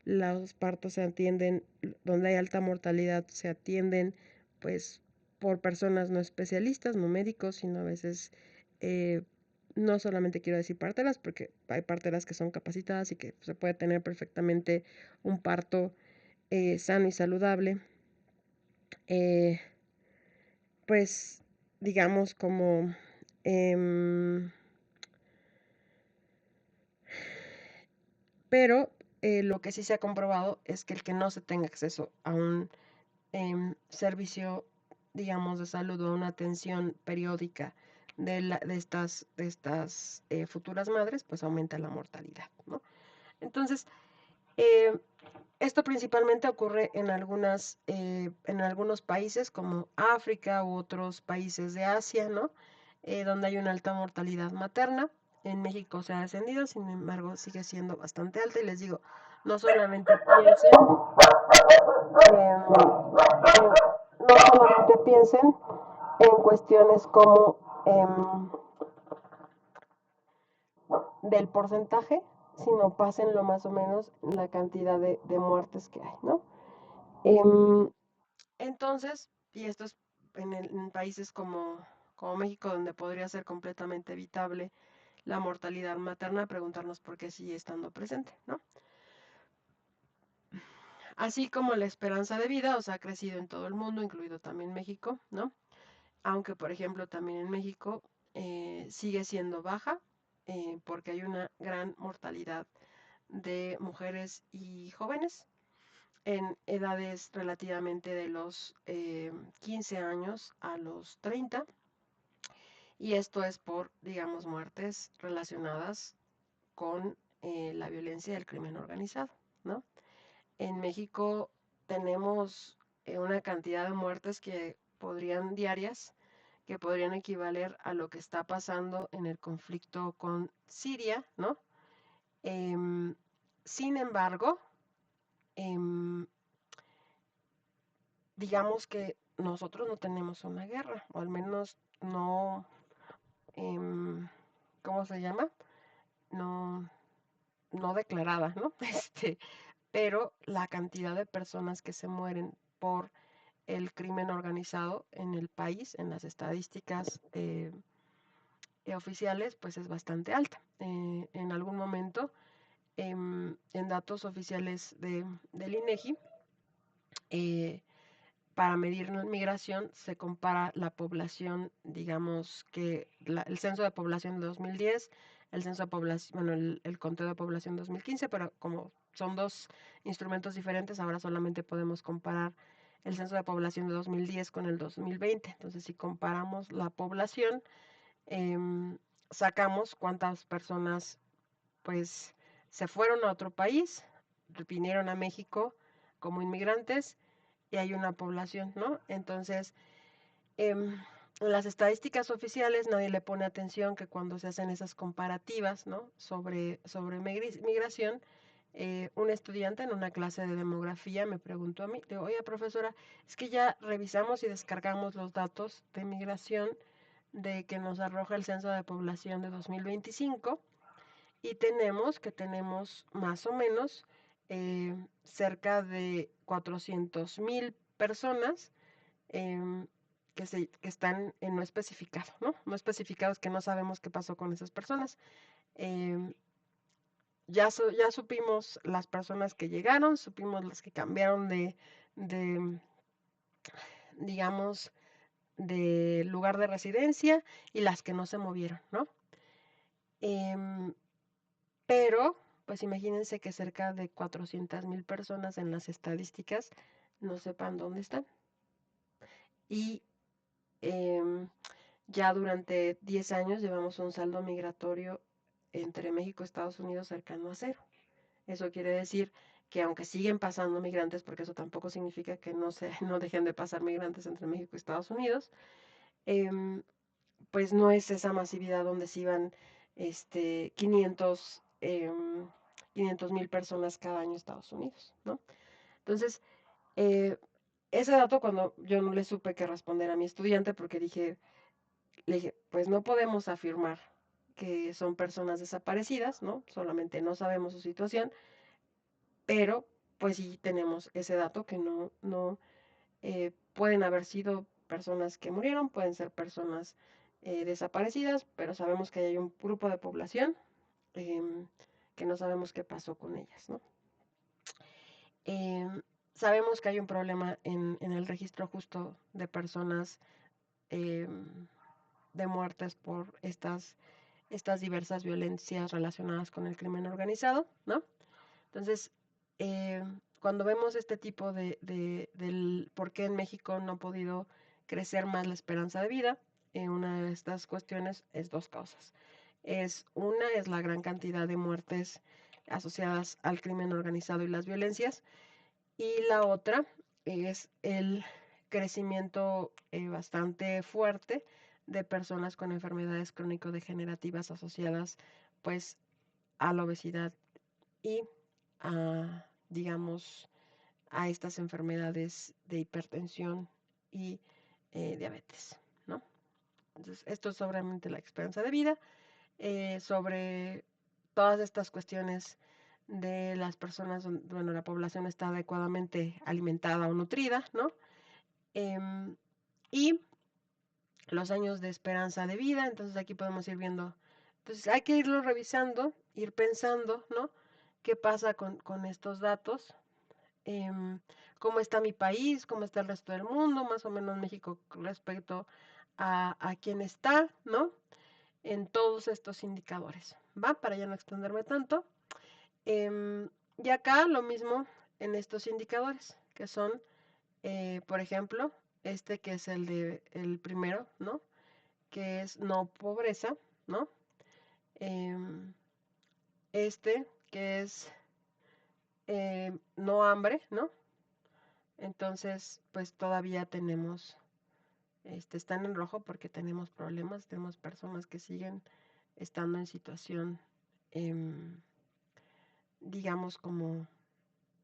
S3: los partos se atienden, donde hay alta mortalidad, se atienden pues por personas no especialistas, no médicos, sino a veces no solamente quiero decir parteras, porque hay parteras que son capacitadas y que se puede tener perfectamente un parto sano y saludable. Pues digamos como pero lo que sí se ha comprobado es que el que no se tenga acceso a un servicio, digamos, de salud o una atención periódica de estas futuras madres, pues aumenta la mortalidad, ¿no? Entonces, eh, esto principalmente ocurre en algunos países como África u otros países de Asia, ¿no? Donde hay una alta mortalidad materna. En México se ha descendido, sin embargo sigue siendo bastante alta y les digo, no solamente piensen, no solamente piensen en cuestiones como del porcentaje, sino pásenlo más o menos la cantidad de muertes que hay, ¿no? Em, entonces, y esto es en países como México, donde podría ser completamente evitable la mortalidad materna, preguntarnos por qué sigue estando presente, ¿no? Así como la esperanza de vida, o sea, ha crecido en todo el mundo, incluido también México, ¿no? Aunque, por ejemplo, también en México sigue siendo baja, porque hay una gran mortalidad de mujeres y jóvenes en edades relativamente de los 15 años a los 30, y esto es por, digamos, muertes relacionadas con la violencia y el crimen organizado, ¿no? En México tenemos una cantidad de muertes que podrían diarias, que podrían equivaler a lo que está pasando en el conflicto con Siria, ¿no? Em, Sin embargo, em, digamos que nosotros no tenemos una guerra, o al menos no, em, ¿cómo se llama? No, no declarada, ¿no? Pero la cantidad de personas que se mueren por el crimen organizado en el país, en las estadísticas oficiales, pues es bastante alta. En algún momento, en datos oficiales del INEGI, eh, para medir la migración se compara la población, digamos que el censo de población de 2010, el censo de población, bueno, el conteo de población 2015, pero como son dos instrumentos diferentes, ahora solamente podemos comparar el censo de población de 2010 con el 2020. Entonces, si comparamos la población, sacamos cuántas personas pues se fueron a otro país, vinieron a México como inmigrantes y hay una población, ¿no? Entonces, en las estadísticas oficiales nadie le pone atención que cuando se hacen esas comparativas, ¿no? Sobre migración, un estudiante en una clase de demografía me preguntó a mí, digo, oye, profesora, es que ya revisamos y descargamos los datos de migración de que nos arroja el censo de población de 2025 y tenemos más o menos cerca de 400,000 personas que están en no especificado, ¿no? No especificados, que no sabemos qué pasó con esas personas. Em, ya supimos las personas que llegaron, supimos las que cambiaron de digamos, de lugar de residencia y las que no se movieron, ¿no? Em, pero, pues imagínense que cerca de 400,000 personas en las estadísticas no sepan dónde están. Y em, ya durante 10 años llevamos un saldo migratorio entre México y Estados Unidos cercano a cero. Eso quiere decir que aunque siguen pasando migrantes, porque eso tampoco significa que no dejen de pasar migrantes entre México y Estados Unidos, em, pues no es esa masividad donde se iban 500,000 personas cada año a Estados Unidos, ¿no? Entonces, eh, ese dato cuando yo no le supe qué responder a mi estudiante porque le dije, pues no podemos afirmar que son personas desaparecidas, ¿no? Solamente no sabemos su situación, pero pues sí tenemos ese dato que no pueden haber sido personas que murieron, pueden ser personas desaparecidas, pero sabemos que hay un grupo de población em, que no sabemos qué pasó con ellas, ¿no? Em, Sabemos que hay un problema en el registro justo de personas em, de muertes por estas diversas violencias relacionadas con el crimen organizado, ¿no? Entonces, cuando vemos este tipo del por qué en México no ha podido crecer más la esperanza de vida, una de estas cuestiones es dos causas. Una es la gran cantidad de muertes asociadas al crimen organizado y las violencias, y la otra es el crecimiento bastante fuerte de personas con enfermedades crónico-degenerativas asociadas pues a la obesidad y a, digamos, a estas enfermedades de hipertensión y diabetes, ¿no? Entonces, esto es sobre la esperanza de vida, sobre todas estas cuestiones de las personas, bueno, la población está adecuadamente alimentada o nutrida, ¿no? Y los años de esperanza de vida, entonces aquí podemos ir viendo, entonces hay que irlo revisando, ir pensando, ¿no? ¿Qué pasa con estos datos? ¿Cómo está mi país? ¿Cómo está el resto del mundo? Más o menos México respecto a quién está, ¿no? En todos estos indicadores, ¿va? Para ya no extenderme tanto. Y acá lo mismo en estos indicadores, que son, por ejemplo, este que es el primero, ¿no? Que es no pobreza, ¿no? Este que es no hambre, ¿no? Entonces, pues todavía tenemos, están en rojo porque tenemos problemas, tenemos personas que siguen estando en situación, digamos, como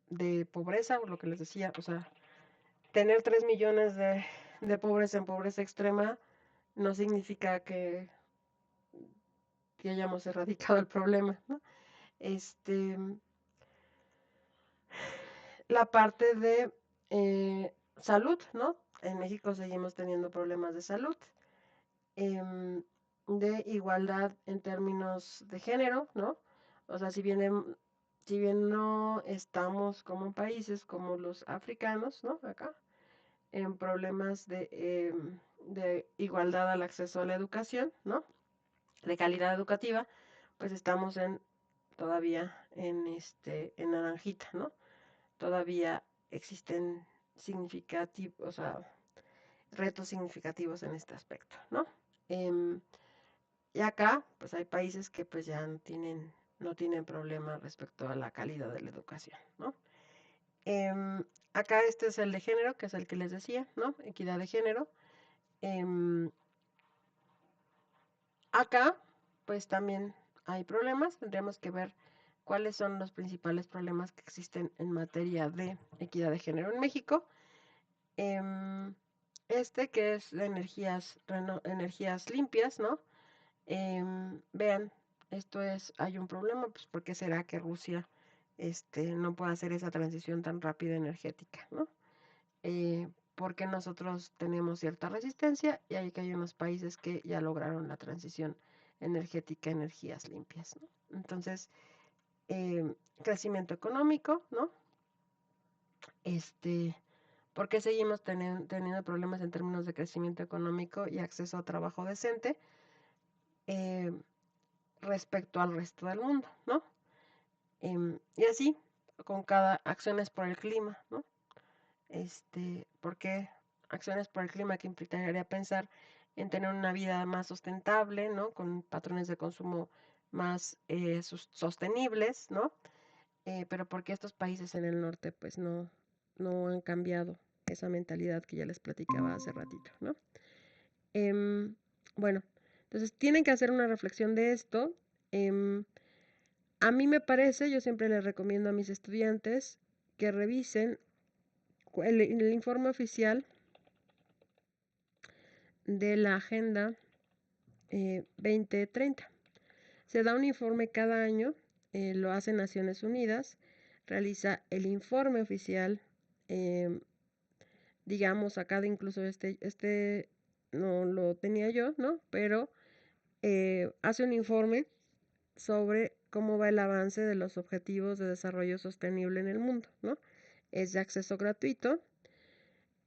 S3: de pobreza, o lo que les decía, o sea, tener 3 millones de pobres en pobreza extrema no significa que hayamos erradicado el problema, ¿no? Este, la parte de salud, ¿no? En México seguimos teniendo problemas de salud, de igualdad en términos de género, ¿no? O sea, si bien no estamos como países como los africanos, ¿no? Acá, en problemas de igualdad al acceso a la educación, ¿no? De calidad educativa, pues estamos todavía en naranjita, ¿no? Todavía existen significativos, o sea, retos significativos en este aspecto, ¿no? Y acá, pues hay países que pues ya no tienen problema respecto a la calidad de la educación, ¿no? Acá este es el de género, que es el que les decía, ¿no? Equidad de género. Acá, pues también hay problemas, tendríamos que ver cuáles son los principales problemas que existen en materia de equidad de género en México. Este que es de energías limpias, ¿no? Vean, hay un problema, pues ¿por qué será que Rusia no puede hacer esa transición tan rápida energética, ¿no? Porque nosotros tenemos cierta resistencia y hay unos países que ya lograron la transición energética a energías limpias, ¿no? Entonces, crecimiento económico, ¿no? ¿Por qué seguimos teniendo problemas en términos de crecimiento económico y acceso a trabajo decente eh, respecto al resto del mundo, ¿no? Y así, con cada acciones por el clima, ¿no? Porque acciones por el clima que implicaría pensar en tener una vida más sustentable, ¿no? Con patrones de consumo más sostenibles, ¿no? Pero porque estos países en el norte pues no han cambiado esa mentalidad que ya les platicaba hace ratito, ¿no? Bueno, entonces tienen que hacer una reflexión de esto. A mí me parece, yo siempre les recomiendo a mis estudiantes que revisen el informe oficial de la Agenda 2030. Se da un informe cada año, lo hace Naciones Unidas, realiza el informe oficial, digamos, acá incluso este no lo tenía yo, ¿no? Pero hace un informe sobre cómo va el avance de los objetivos de desarrollo sostenible en el mundo, ¿no? Es de acceso gratuito.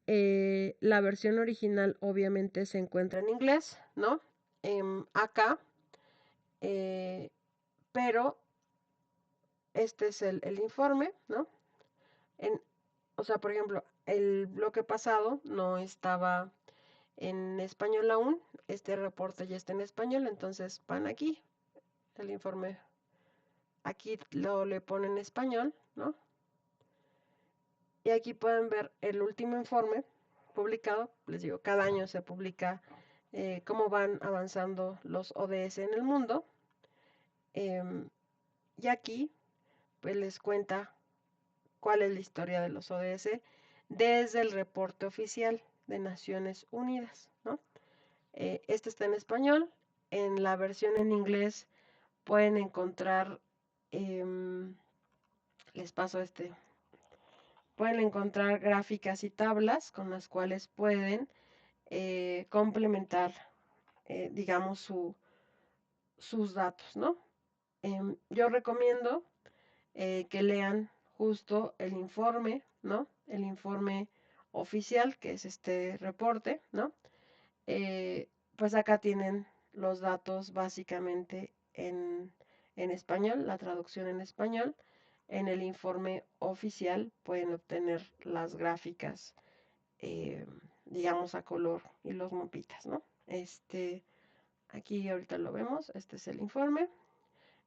S3: La versión original obviamente se encuentra en inglés, ¿no? Acá, pero este es el informe, ¿no? O sea, por ejemplo, el bloque pasado no estaba en español aún, este reporte ya está en español, entonces van aquí, el informe, aquí le ponen en español, ¿no? Y aquí pueden ver el último informe publicado, les digo, cada año se publica cómo van avanzando los ODS en el mundo. Y aquí, pues les cuenta cuál es la historia de los ODS desde el reporte oficial de Naciones Unidas, ¿no? Este está en español, en la versión en inglés, pueden encontrar, les paso pueden encontrar gráficas y tablas con las cuales pueden complementar, digamos, sus datos, ¿no? Yo recomiendo que lean justo el informe, ¿no? El informe oficial, que es este reporte, ¿no? Pues acá tienen los datos básicamente en español, la traducción en español. En el informe oficial pueden obtener las gráficas, digamos, a color y los mapitas, ¿no? Aquí ahorita lo vemos, este es el informe.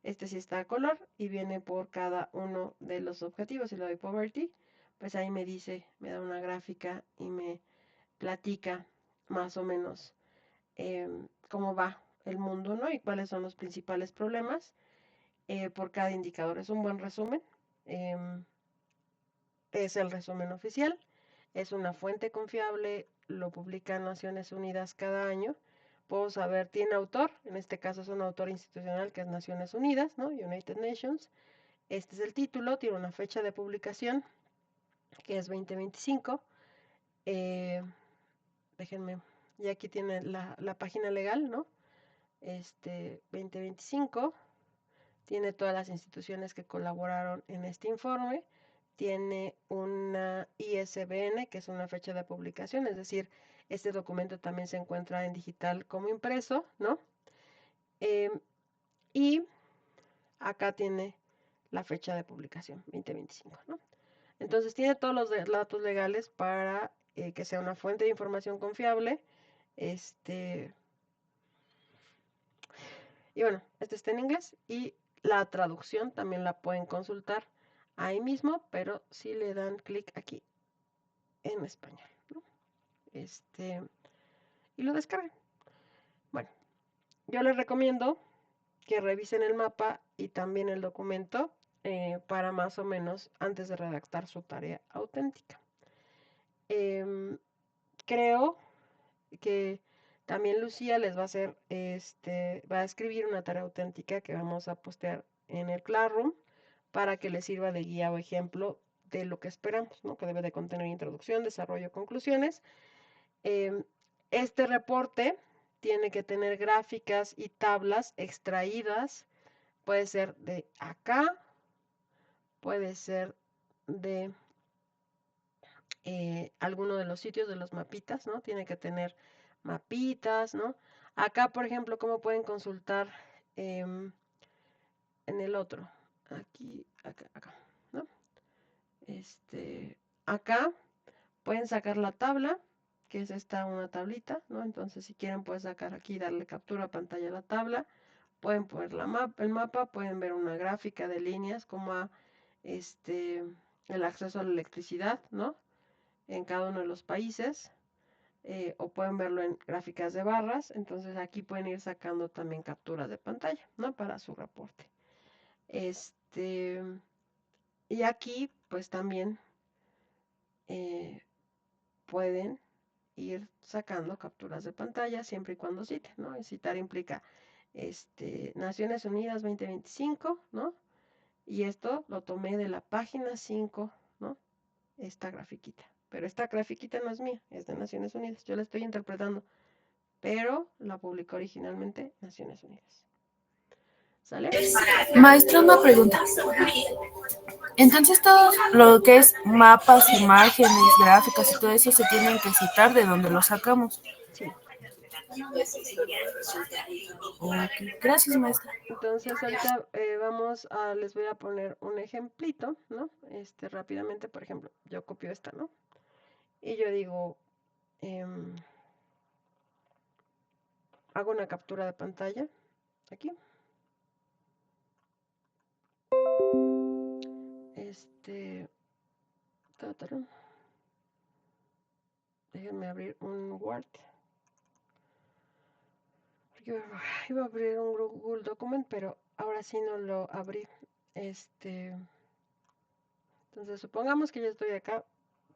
S3: Este sí está a color y viene por cada uno de los objetivos. Si le doy Poverty, pues ahí me dice, me da una gráfica y me platica más o menos cómo va el mundo, ¿no? Y cuáles son los principales problemas por cada indicador. Es un buen resumen. Es el resumen oficial. Es una fuente confiable. Lo publica Naciones Unidas cada año. Puedo saber, tiene autor. En este caso es un autor institucional que es Naciones Unidas, ¿no? United Nations. Este es el título. Tiene una fecha de publicación que es 2025. Déjenme. Y aquí tiene la página legal, ¿no? 2025, tiene todas las instituciones que colaboraron en este informe, tiene una ISBN, que es una fecha de publicación, es decir, este documento también se encuentra en digital como impreso, ¿no? Y acá tiene la fecha de publicación, 2025, ¿no? Entonces tiene todos los datos legales para que sea una fuente de información confiable, y bueno, este está en inglés y la traducción también la pueden consultar ahí mismo, pero si le dan clic aquí en español, ¿no? Y lo descargan. Bueno, yo les recomiendo que revisen el mapa y también el documento para más o menos antes de redactar su tarea auténtica. Creo que también Lucía les va a hacer, va a escribir una tarea auténtica que vamos a postear en el Classroom para que les sirva de guía o ejemplo de lo que esperamos, ¿no? Que debe de contener introducción, desarrollo, conclusiones. Este reporte tiene que tener gráficas y tablas extraídas, puede ser de acá, puede ser de alguno de los sitios de los mapitas, ¿no? Tiene que tener mapitas, ¿no? Acá, por ejemplo, ¿cómo pueden consultar en el otro? Aquí, acá, ¿no? Acá pueden sacar la tabla, que es esta una tablita, ¿no? Entonces, si quieren, pueden sacar aquí, darle captura a pantalla a la tabla. Pueden poner el mapa, pueden ver una gráfica de líneas, como el acceso a la electricidad, ¿no? En cada uno de los países. O pueden verlo en gráficas de barras. Entonces aquí pueden ir sacando también capturas de pantalla, ¿no? Para su reporte. Y aquí pues también pueden ir sacando capturas de pantalla siempre y cuando citen, ¿no? Y citar implica Naciones Unidas 2025, ¿no? Y esto lo tomé de la página 5, ¿no? Esta grafiquita. Pero esta grafiquita no es mía, es de Naciones Unidas. Yo la estoy interpretando, pero la publicó originalmente Naciones Unidas. ¿Sale?
S1: Maestra, una pregunta. Entonces todo lo que es mapas, imágenes, gráficas y todo eso se tienen que citar de donde lo sacamos.
S3: Sí.
S1: Okay. Gracias, maestra.
S3: Entonces ahorita les voy a poner un ejemplito, ¿no? Rápidamente, por ejemplo, yo copio esta, ¿no? Y yo digo, hago una captura de pantalla, aquí. Déjenme abrir un Word. Yo iba a abrir un Google Document, pero ahora sí no lo abrí. Entonces supongamos que yo estoy acá,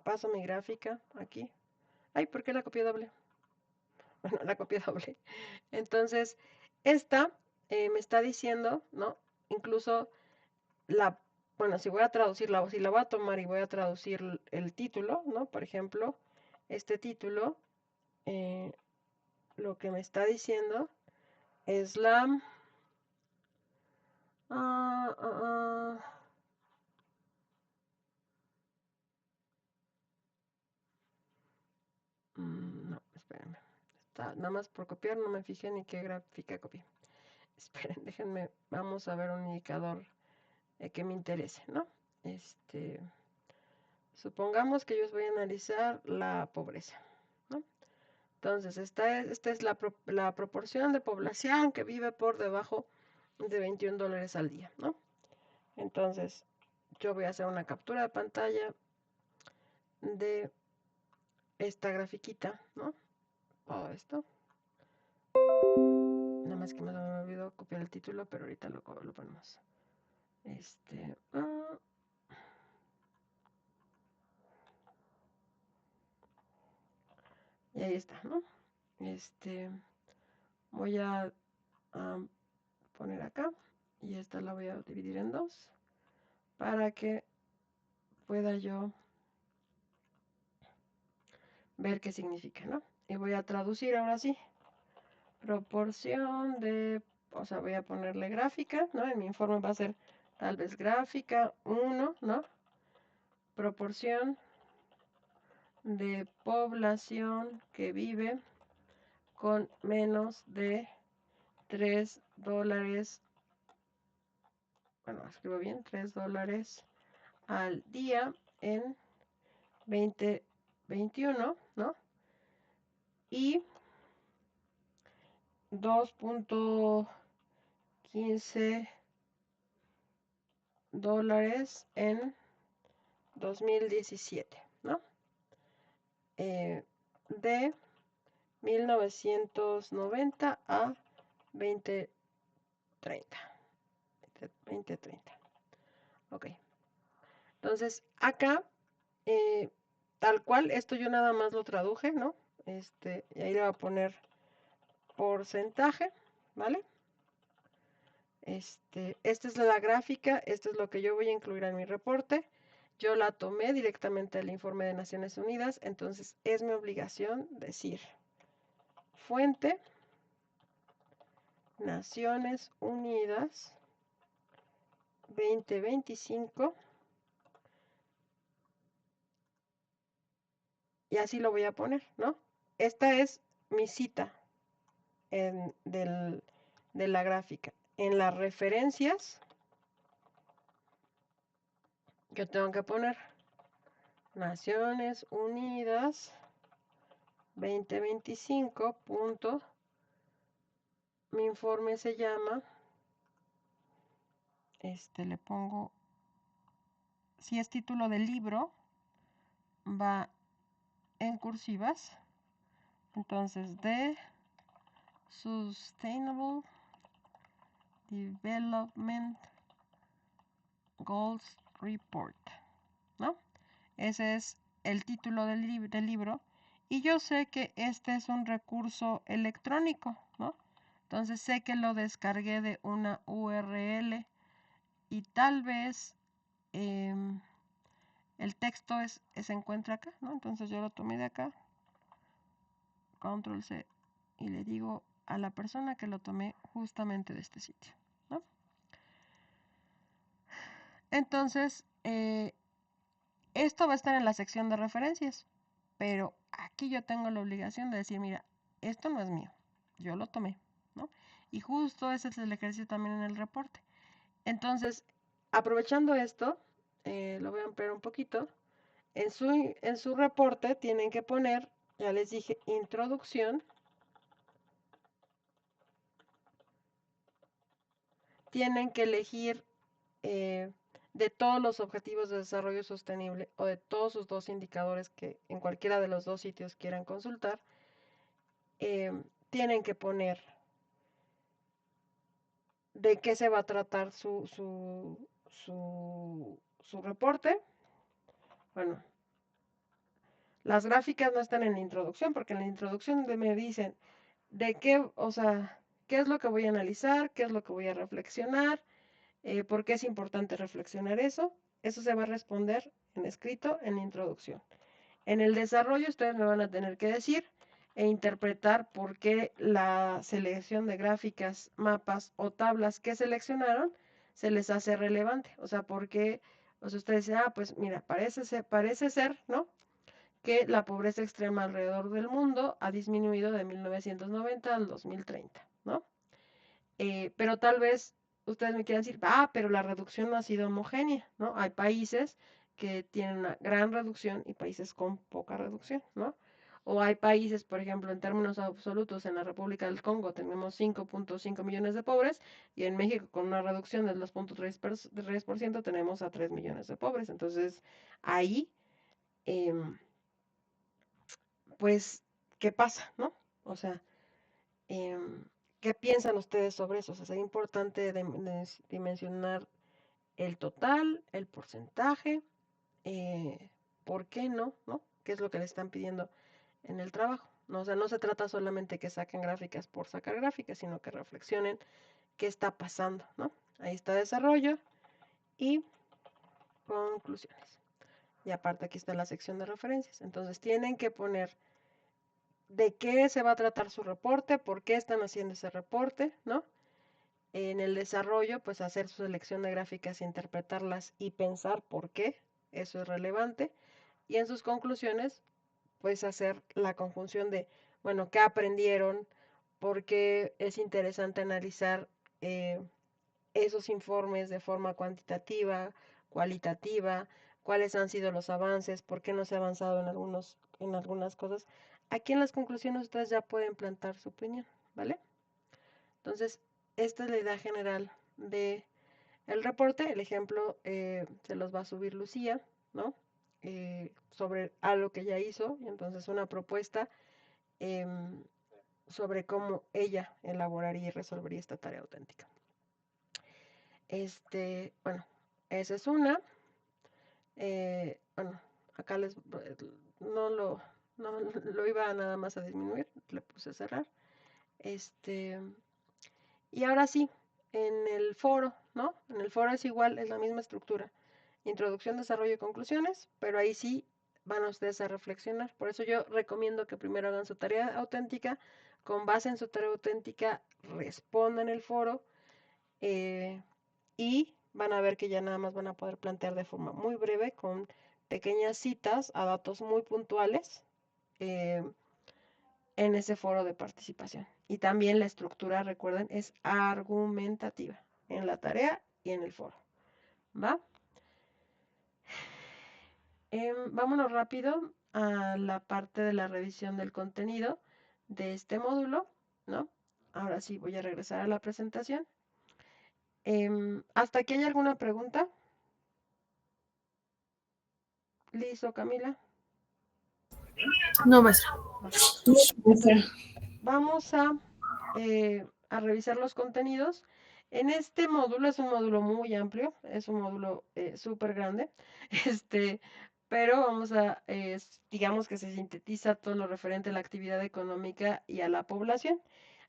S3: paso mi gráfica aquí. Ay, ¿por qué la copié doble? Bueno, la copié doble. Entonces, esta me está diciendo, ¿no? Incluso bueno, si voy a traducirla, si la voy a tomar y voy a traducir el título, ¿no? Por ejemplo, este título, lo que me está diciendo es ah, ah, ah, no, espérenme. Nada más por copiar, no me fijé ni qué gráfica copié. Esperen, déjenme, vamos a ver un indicador que me interese, ¿no? Supongamos que yo voy a analizar la pobreza, ¿no? Entonces, esta es la proporción de población que vive por debajo de $21 al día, ¿no? Entonces, yo voy a hacer una captura de pantalla de esta grafiquita, ¿no? Todo esto. Nada más que me olvidó copiar el título, pero ahorita lo ponemos. Y ahí está, ¿no? Voy a poner acá y esta la voy a dividir en dos para que pueda yo ver qué significa, ¿no? Y voy a traducir ahora sí. Proporción de, o sea, voy a ponerle gráfica, ¿no? En mi informe va a ser tal vez gráfica 1, ¿no? Proporción de población que vive con menos de $3, bueno, escribo bien, $3 al día en 2021, ¿no? Y 2.15 en 2017, ¿no? De 1990 a 2030. 2030. Ok. Entonces, acá, tal cual, esto yo nada más lo traduje, ¿no? Y ahí le voy a poner porcentaje, ¿vale? Esta es la gráfica, esto es lo que yo voy a incluir en mi reporte. Yo la tomé directamente del informe de Naciones Unidas, entonces es mi obligación decir fuente Naciones Unidas 2025 y así lo voy a poner, ¿no? Esta es mi cita de la gráfica. En las referencias yo tengo que poner Naciones Unidas 2025. Mi informe se llama, le pongo, si es título del libro, va en cursivas, entonces de Sustainable Development Goals Report, ¿no? Ese es el título del libro y yo sé que este es un recurso electrónico, ¿no? Entonces sé que lo descargué de una URL y tal vez el texto se encuentra acá, ¿no? Entonces yo lo tomé de acá, control C, y le digo a la persona que lo tomé justamente de este sitio, ¿no? Entonces, esto va a estar en la sección de referencias, pero aquí yo tengo la obligación de decir, mira, esto no es mío, yo lo tomé, ¿no? Y justo ese es el ejercicio también en el reporte. Entonces, aprovechando esto, lo voy a ampliar un poquito. En su reporte tienen que poner, ya les dije, introducción. Tienen que elegir de todos los objetivos de desarrollo sostenible o de todos sus dos indicadores que en cualquiera de los dos sitios quieran consultar, tienen que poner de qué se va a tratar su reporte. Bueno, las gráficas no están en la introducción porque en la introducción me dicen de qué, o sea, ¿Qué es lo que voy a analizar? ¿Qué es lo que voy a reflexionar? ¿Por qué es importante reflexionar eso? Eso se va a responder en escrito en la introducción. En el desarrollo ustedes me van a tener que decir e interpretar por qué la selección de gráficas, mapas o tablas que seleccionaron se les hace relevante. O sea, porque ustedes dicen, pues mira, parece ser, ¿no? Que la pobreza extrema alrededor del mundo ha disminuido de 1990 al 2030, ¿no? Pero tal vez ustedes me quieran decir, pero la reducción no ha sido homogénea, ¿no? Hay países que tienen una gran reducción y países con poca reducción, ¿no? O hay países, por ejemplo, en términos absolutos, en la República del Congo tenemos 5.5 millones de pobres y en México con una reducción del 2.3% tenemos a 3 millones de pobres. Entonces, ahí, em, pues, ¿qué pasa, no? O sea, em, ¿qué piensan ustedes sobre eso? O sea, es importante dimensionar el total, el porcentaje, ¿por qué no? ¿No? ¿Qué es lo que le están pidiendo en el trabajo? ¿No? O sea, no se trata solamente que saquen gráficas por sacar gráficas, sino que reflexionen qué está pasando, ¿no? Ahí está desarrollo y conclusiones. Y aparte aquí está la sección de referencias. Entonces tienen que poner de qué se va a tratar su reporte, por qué están haciendo ese reporte, ¿no? En el desarrollo, pues hacer su selección de gráficas, interpretarlas y pensar por qué, eso es relevante. Y en sus conclusiones, pues hacer la conjunción de, bueno, qué aprendieron, por qué es interesante analizar eh, esos informes de forma cuantitativa, cualitativa, cuáles han sido los avances, por qué no se ha avanzado en algunas cosas. Aquí en las conclusiones ustedes ya pueden plantar su opinión, ¿vale? Entonces, esta es la idea general de el reporte. El ejemplo se los va a subir Lucía, ¿no? Sobre algo que ella hizo, y entonces una propuesta sobre cómo ella elaboraría y resolvería esta tarea auténtica. Bueno, esa es una. Bueno, acá no lo, no lo iba nada más a disminuir, le puse a cerrar. Y ahora sí, en el foro, ¿no? En el foro es igual, es la misma estructura. Introducción, desarrollo y conclusiones, pero ahí sí van a ustedes a reflexionar. Por eso yo recomiendo que primero hagan su tarea auténtica, con base en su tarea auténtica, respondan el foro y van a ver que ya nada más van a poder plantear de forma muy breve, con pequeñas citas a datos muy puntuales, eh, en ese foro de participación. Y también la estructura, recuerden, es argumentativa en la tarea y en el foro. ¿Va? Vámonos rápido a la parte de la revisión del contenido de este módulo, ¿no? Ahora sí, voy a regresar a la presentación. ¿Hasta aquí hay alguna pregunta? ¿Liz o Camila?
S1: No, maestra.
S3: Vamos a revisar los contenidos. En este módulo es un módulo muy amplio, es un módulo súper grande, pero digamos que se sintetiza todo lo referente a la actividad económica y a la población.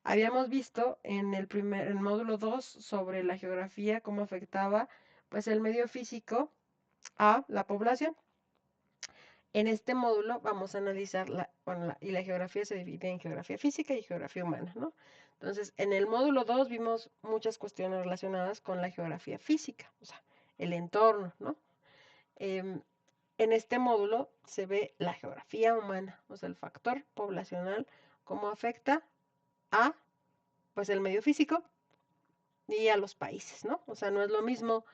S3: Habíamos visto en el módulo 2 sobre la geografía, cómo afectaba pues el medio físico a la población. En este módulo vamos a analizar y la geografía se divide en geografía física y geografía humana, ¿no? Entonces, en el módulo 2 vimos muchas cuestiones relacionadas con la geografía física, o sea, el entorno, ¿no? Em, en este módulo se ve la geografía humana, o sea, el factor poblacional, cómo afecta a, pues, el medio físico y a los países, ¿no? O sea, no es lo mismo,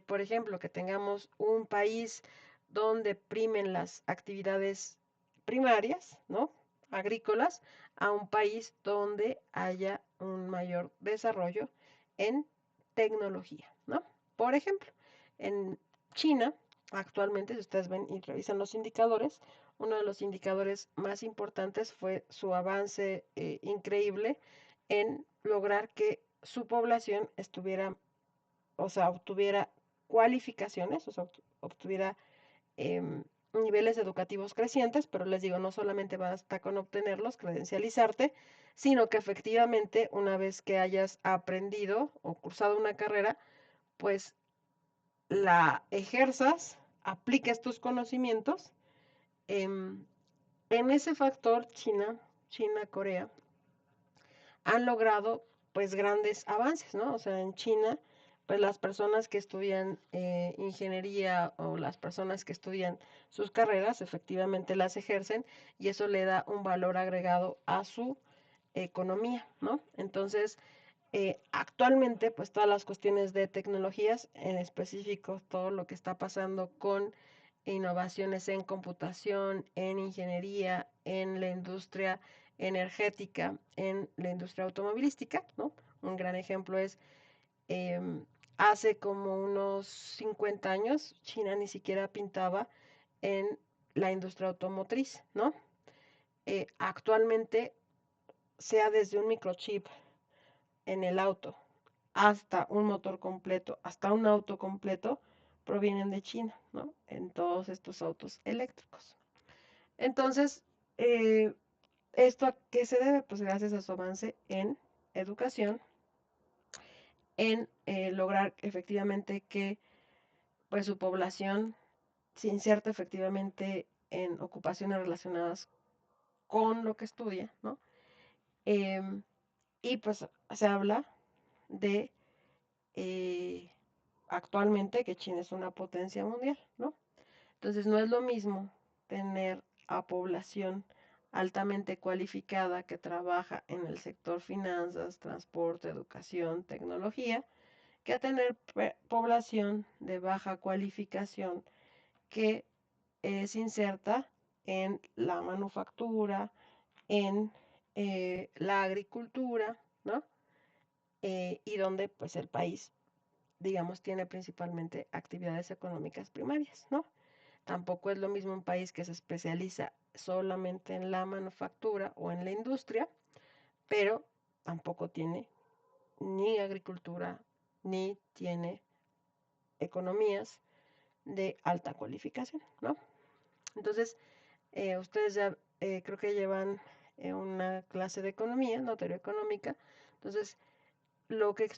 S3: por ejemplo, que tengamos un país donde primen las actividades primarias, ¿no? Agrícolas, a un país donde haya un mayor desarrollo en tecnología, ¿no? Por ejemplo, en China, actualmente, si ustedes ven y revisan los indicadores, uno de los indicadores más importantes fue su avance increíble en lograr que su población obtuviera cualificaciones, o sea, obtuviera niveles educativos crecientes, pero les digo, no solamente basta con obtenerlos, credencializarte, sino que efectivamente una vez que hayas aprendido o cursado una carrera, pues la ejerzas, apliques tus conocimientos. En ese factor, China, Corea, han logrado pues grandes avances, ¿no? O sea, en China, pues las personas que estudian ingeniería o las personas que estudian sus carreras, efectivamente las ejercen y eso le da un valor agregado a su economía, ¿no? Entonces, actualmente, pues todas las cuestiones de tecnologías, en específico todo lo que está pasando con innovaciones en computación, en ingeniería, en la industria energética, en la industria automovilística, ¿no? Un gran ejemplo es hace como unos 50 años, China ni siquiera pintaba en la industria automotriz, ¿no? Actualmente, sea desde un microchip en el auto hasta un motor completo, hasta un auto completo, provienen de China, ¿no? En todos estos autos eléctricos. Entonces, eh, ¿esto a qué se debe? Pues gracias a su avance en educación, en lograr efectivamente que pues su población se inserta efectivamente en ocupaciones relacionadas con lo que estudia, ¿no? Em, y pues se habla de eh, actualmente que China es una potencia mundial, ¿no? Entonces no es lo mismo tener a población altamente cualificada que trabaja en el sector finanzas, transporte, educación, tecnología, que a tener población de baja cualificación que es inserta en la manufactura, en la agricultura, ¿no? Y donde pues el país, digamos, tiene principalmente actividades económicas primarias, ¿no? Tampoco es lo mismo un país que se especializa solamente en la manufactura o en la industria, pero tampoco tiene ni agricultura ni tiene economías de alta cualificación, ¿no? Entonces, ustedes ya creo que llevan una clase de economía, no teoría económica. Entonces, lo que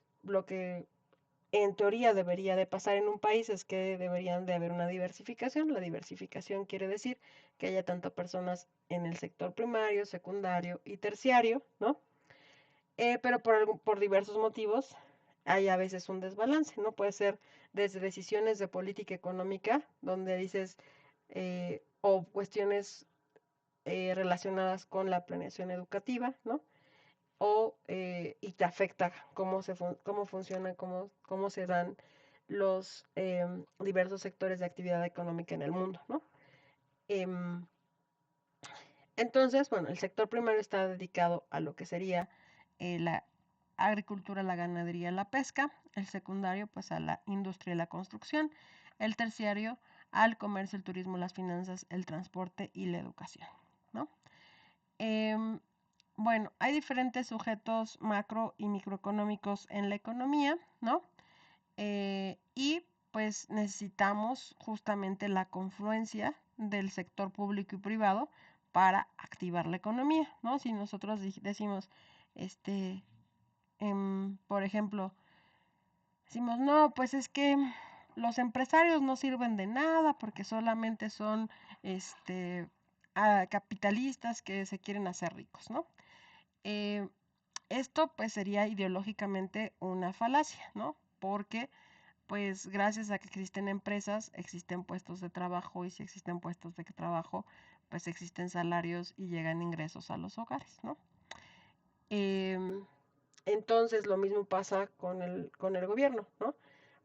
S3: en teoría debería de pasar en un país es que deberían de haber una diversificación. La diversificación quiere decir que haya tanto personas en el sector primario, secundario y terciario, ¿no? Pero por diversos motivos hay a veces un desbalance, ¿no? Puede ser desde decisiones de política económica, donde dices, o cuestiones relacionadas con la planeación educativa, ¿no? Y te afecta cómo funciona, cómo se dan los diversos sectores de actividad económica en el mundo, ¿no? Em, entonces, bueno, el sector primario está dedicado a lo que sería la agricultura, la ganadería, la pesca, el secundario pues a la industria y la construcción, el terciario al comercio, el turismo, las finanzas, el transporte y la educación, ¿no? Em, bueno, hay diferentes sujetos macro y microeconómicos en la economía, ¿no? Y pues necesitamos justamente la confluencia del sector público y privado para activar la economía, ¿no? Si nosotros decimos, este, por ejemplo, decimos, no, pues es que los empresarios no sirven de nada porque solamente son, capitalistas que se quieren hacer ricos, ¿no? Eh, Esto pues sería ideológicamente una falacia, ¿no? Porque pues gracias a que existen empresas, existen puestos de trabajo y si existen puestos de trabajo, pues existen salarios y llegan ingresos a los hogares, ¿no? Entonces lo mismo pasa con el gobierno, ¿no?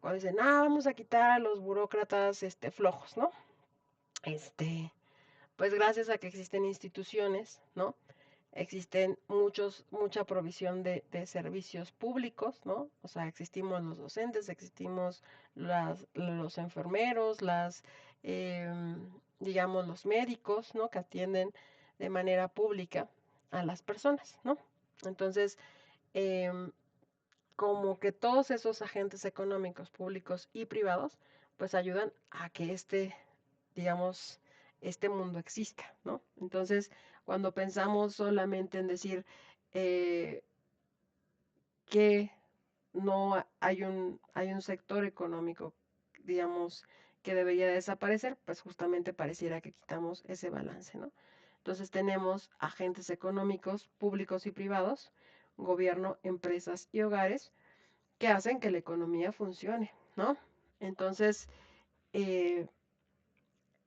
S3: Cuando dicen, vamos a quitar a los burócratas flojos, ¿no? Pues gracias a que existen instituciones, ¿no? Existen mucha provisión de servicios públicos, ¿no? O sea, existimos los docentes, existimos los enfermeros, digamos, los médicos, ¿no? Que atienden de manera pública a las personas, ¿no? Entonces, em, como que todos esos agentes económicos, públicos y privados, pues ayudan a que digamos, este mundo exista, ¿no? Entonces, cuando pensamos solamente en decir, que no hay un sector económico, digamos, que debería desaparecer, pues justamente pareciera que quitamos ese balance, ¿no? Entonces tenemos agentes económicos públicos y privados, gobierno, empresas y hogares que hacen que la economía funcione, ¿no? Entonces, eh,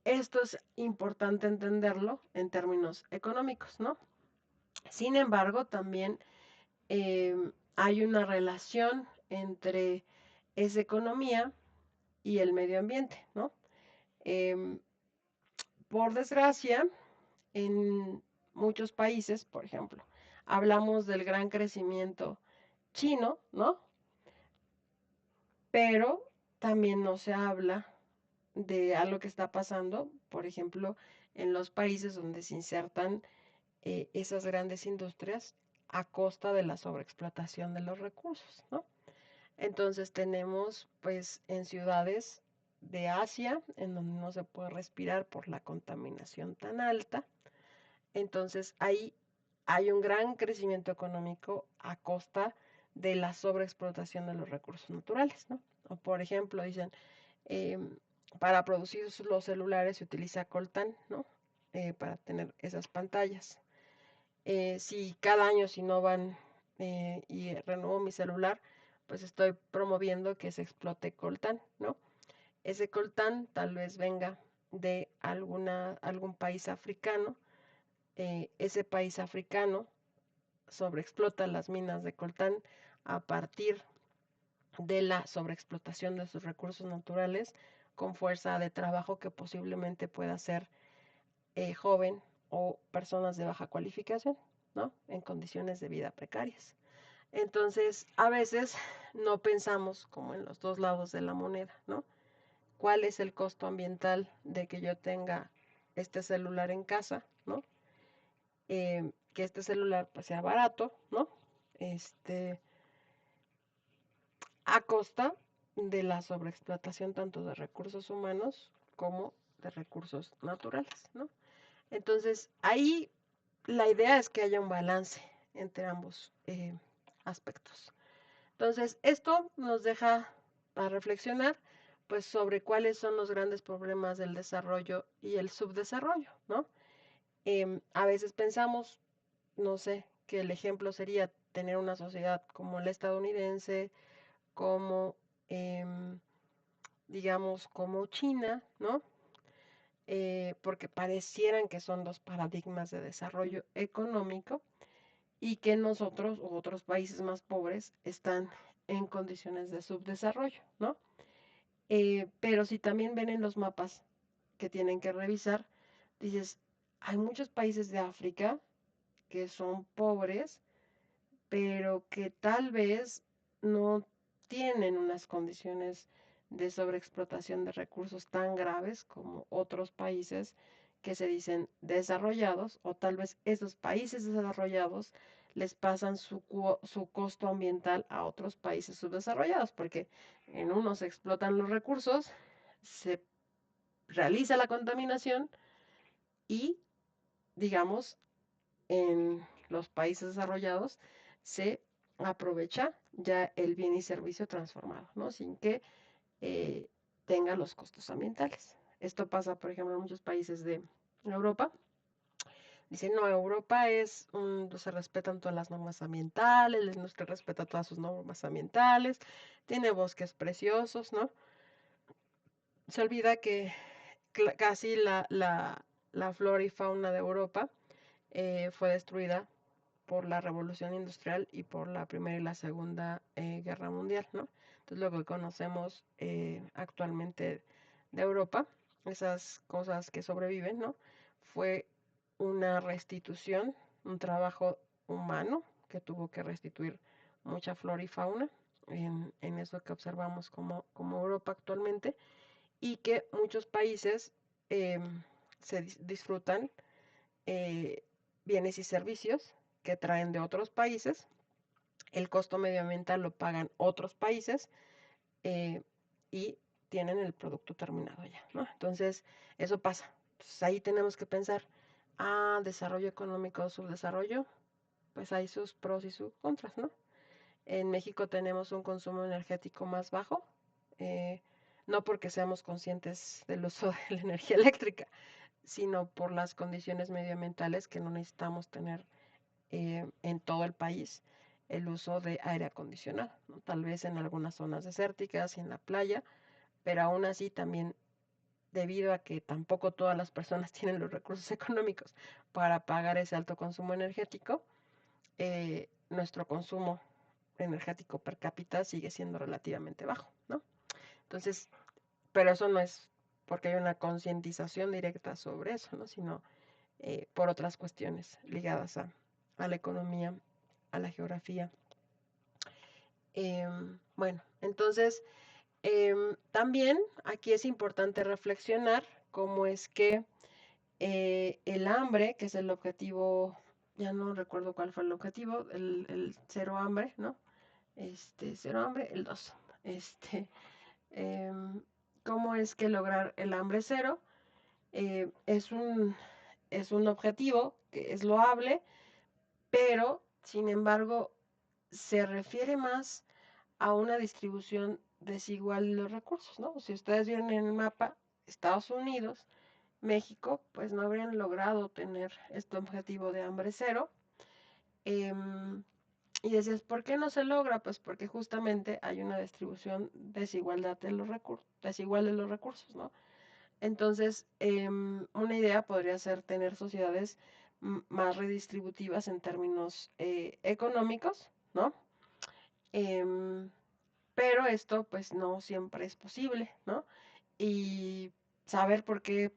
S3: esto es importante entenderlo en términos económicos, ¿no? Sin embargo, también hay una relación entre esa economía y el medio ambiente, ¿no? Em, por desgracia, en muchos países, por ejemplo, hablamos del gran crecimiento chino, ¿no? Pero también no se habla de algo que está pasando, por ejemplo, en los países donde se insertan esas grandes industrias a costa de la sobreexplotación de los recursos, ¿no? Entonces tenemos pues en ciudades de Asia en donde no se puede respirar por la contaminación tan alta. Entonces ahí hay un gran crecimiento económico a costa de la sobreexplotación de los recursos naturales, ¿no? O por ejemplo, dicen, eh, para producir los celulares se utiliza coltán, ¿no? Para tener esas pantallas. Si cada año si no van y renuevo mi celular, pues estoy promoviendo que se explote coltán, ¿no? Ese coltán tal vez venga de algún país africano. Ese país africano sobreexplota las minas de coltán a partir de la sobreexplotación de sus recursos naturales con fuerza de trabajo que posiblemente pueda ser joven o personas de baja cualificación, ¿no? En condiciones de vida precarias. Entonces, a veces no pensamos como en los dos lados de la moneda, ¿no? ¿Cuál es el costo ambiental de que yo tenga este celular en casa, ¿no? Que este celular pues sea barato, ¿no? Este, a costa de la sobreexplotación tanto de recursos humanos como de recursos naturales, ¿no? Entonces, ahí la idea es que haya un balance entre ambos aspectos. Entonces, esto nos deja a reflexionar pues sobre cuáles son los grandes problemas del desarrollo y el subdesarrollo, ¿no? A veces pensamos, no sé, que el ejemplo sería tener una sociedad como la estadounidense, como, em, digamos, como China, ¿no? Porque parecieran que son dos paradigmas de desarrollo económico y que nosotros u otros países más pobres están en condiciones de subdesarrollo, ¿no? Pero si también ven en los mapas que tienen que revisar, dices, hay muchos países de África que son pobres, pero que tal vez no tienen unas condiciones de sobreexplotación de recursos tan graves como otros países que se dicen desarrollados, o tal vez esos países desarrollados les pasan su costo ambiental a otros países subdesarrollados, porque en unos se explotan los recursos, se realiza la contaminación y, digamos, en los países desarrollados se aprovecha ya el bien y servicio transformado, ¿no? Sin que eh, tenga los costos ambientales. Esto pasa, por ejemplo, en muchos países de Europa. Dicen, no, Europa se respetan todas las normas ambientales, la industria respeta todas sus normas ambientales, tiene bosques preciosos, ¿no? Se olvida que casi la flora y fauna de Europa fue destruida por la Revolución Industrial y por la Primera y la Segunda Guerra Mundial, ¿no? Entonces, lo que conocemos actualmente de Europa, esas cosas que sobreviven, ¿no? Fue una restitución, un trabajo humano que tuvo que restituir mucha flora y fauna en eso que observamos como Europa actualmente y que muchos países eh, se disfrutan bienes y servicios que traen de otros países, el costo medioambiental lo pagan otros países eh, y tienen el producto terminado ya, ¿no? Entonces, eso pasa. Entonces, ahí tenemos que pensar, desarrollo económico o subdesarrollo, pues hay sus pros y sus contras, ¿no? En México tenemos un consumo energético más bajo, no porque seamos conscientes del uso de la energía eléctrica, sino por las condiciones medioambientales que no necesitamos tener en todo el país el uso de aire acondicionado, ¿no? Tal vez en algunas zonas desérticas y en la playa, pero aún así también debido a que tampoco todas las personas tienen los recursos económicos para pagar ese alto consumo energético, nuestro consumo energético per cápita sigue siendo relativamente bajo, ¿no? Entonces, pero eso no es porque hay una concientización directa sobre eso, ¿no? Sino por otras cuestiones ligadas a la economía, a la geografía. Bueno, entonces también aquí es importante reflexionar cómo es que el hambre, que es el objetivo, ya no recuerdo cuál fue el objetivo, el cero hambre, ¿no? Cero hambre, el 2. Este, em, ¿Cómo es que lograr el hambre cero? Eh, es un, es un objetivo que es loable, pero sin embargo se refiere más a una distribución desigual de los recursos, ¿no? Si ustedes vieron en el mapa, Estados Unidos, México, pues no habrían logrado tener este objetivo de hambre cero. Y decías, ¿por qué no se logra? Pues porque justamente hay una distribución desigualdad de los desigual de los recursos, ¿no? Entonces, una idea podría ser tener sociedades más redistributivas en términos económicos, ¿no? Em, pero esto pues no siempre es posible, ¿no? Y saber por qué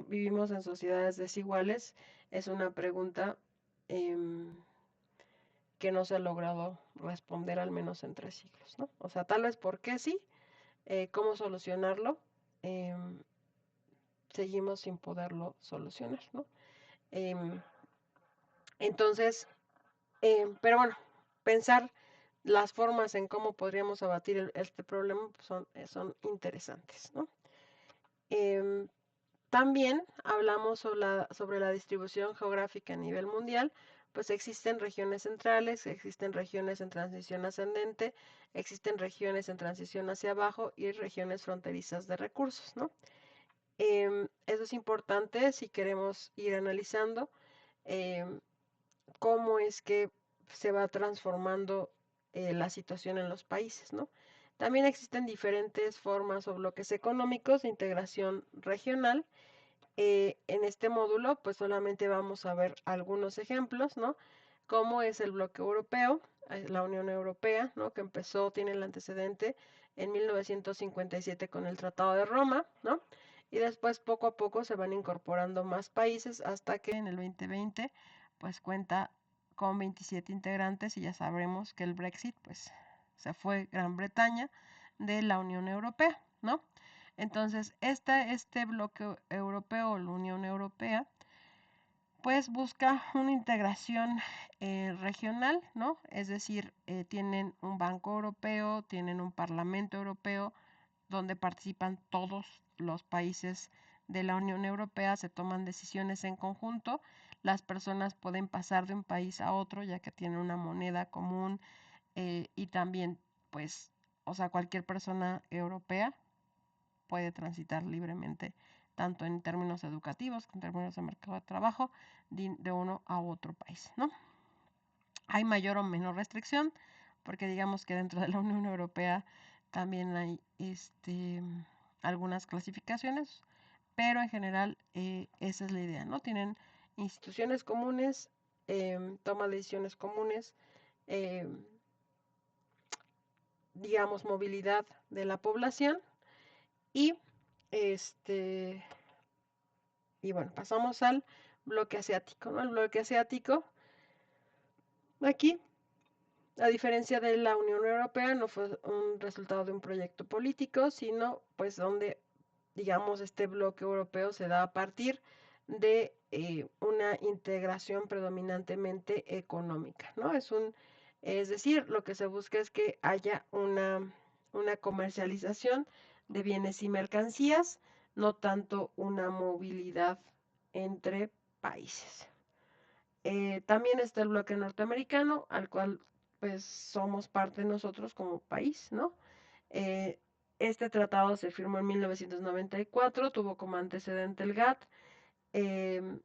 S3: vivimos en sociedades desiguales es una pregunta que no se ha logrado responder al menos en 3 siglos, ¿no? O sea, tal vez por qué sí, cómo solucionarlo, em, seguimos sin poderlo solucionar, ¿no? Em, entonces, pero bueno, pensar las formas en cómo podríamos abatir este problema pues, son interesantes, ¿no? Em, También hablamos sobre la distribución geográfica a nivel mundial, pues existen regiones centrales, existen regiones en transición ascendente, existen regiones en transición hacia abajo y regiones fronterizas de recursos, ¿no? Eso es importante si queremos ir analizando em, cómo es que se va transformando la situación en los países, ¿no? También existen diferentes formas o bloques económicos de integración regional. En este módulo, pues solamente vamos a ver algunos ejemplos, ¿no? Como es el bloque europeo, la Unión Europea, ¿no? Que tiene el antecedente en 1957 con el Tratado de Roma, ¿no? Y después poco a poco se van incorporando más países hasta que en el 2020 pues cuenta con 27 integrantes y ya sabremos que el Brexit pues se fue Gran Bretaña de la Unión Europea, ¿no? Entonces, este bloque europeo, la Unión Europea, pues busca una integración regional, ¿no? Es decir, tienen un Banco Europeo, tienen un Parlamento Europeo, donde participan todos los países de la Unión Europea, se toman decisiones en conjunto, las personas pueden pasar de un país a otro ya que tienen una moneda común y también, pues, o sea, cualquier persona europea puede transitar libremente, tanto en términos educativos como en términos de mercado de trabajo, de uno a otro país, ¿no? Hay mayor o menor restricción, porque digamos que dentro de la Unión Europea también hay algunas clasificaciones, pero en general esa es la idea, ¿no? Tienen instituciones comunes, toma de decisiones comunes, eh, digamos, movilidad de la población y este y bueno, pasamos al bloque asiático, ¿no? El bloque asiático, aquí, a diferencia de la Unión Europea, no fue un resultado de un proyecto político, sino pues donde, digamos, este bloque europeo se da a partir de una integración predominantemente económica, ¿no? Es decir, lo que se busca es que haya una comercialización de bienes y mercancías, no tanto una movilidad entre países. También está el bloque norteamericano, al cual pues somos parte nosotros como país, ¿no? Eh, este tratado se firmó en 1994, tuvo como antecedente el GATT. em,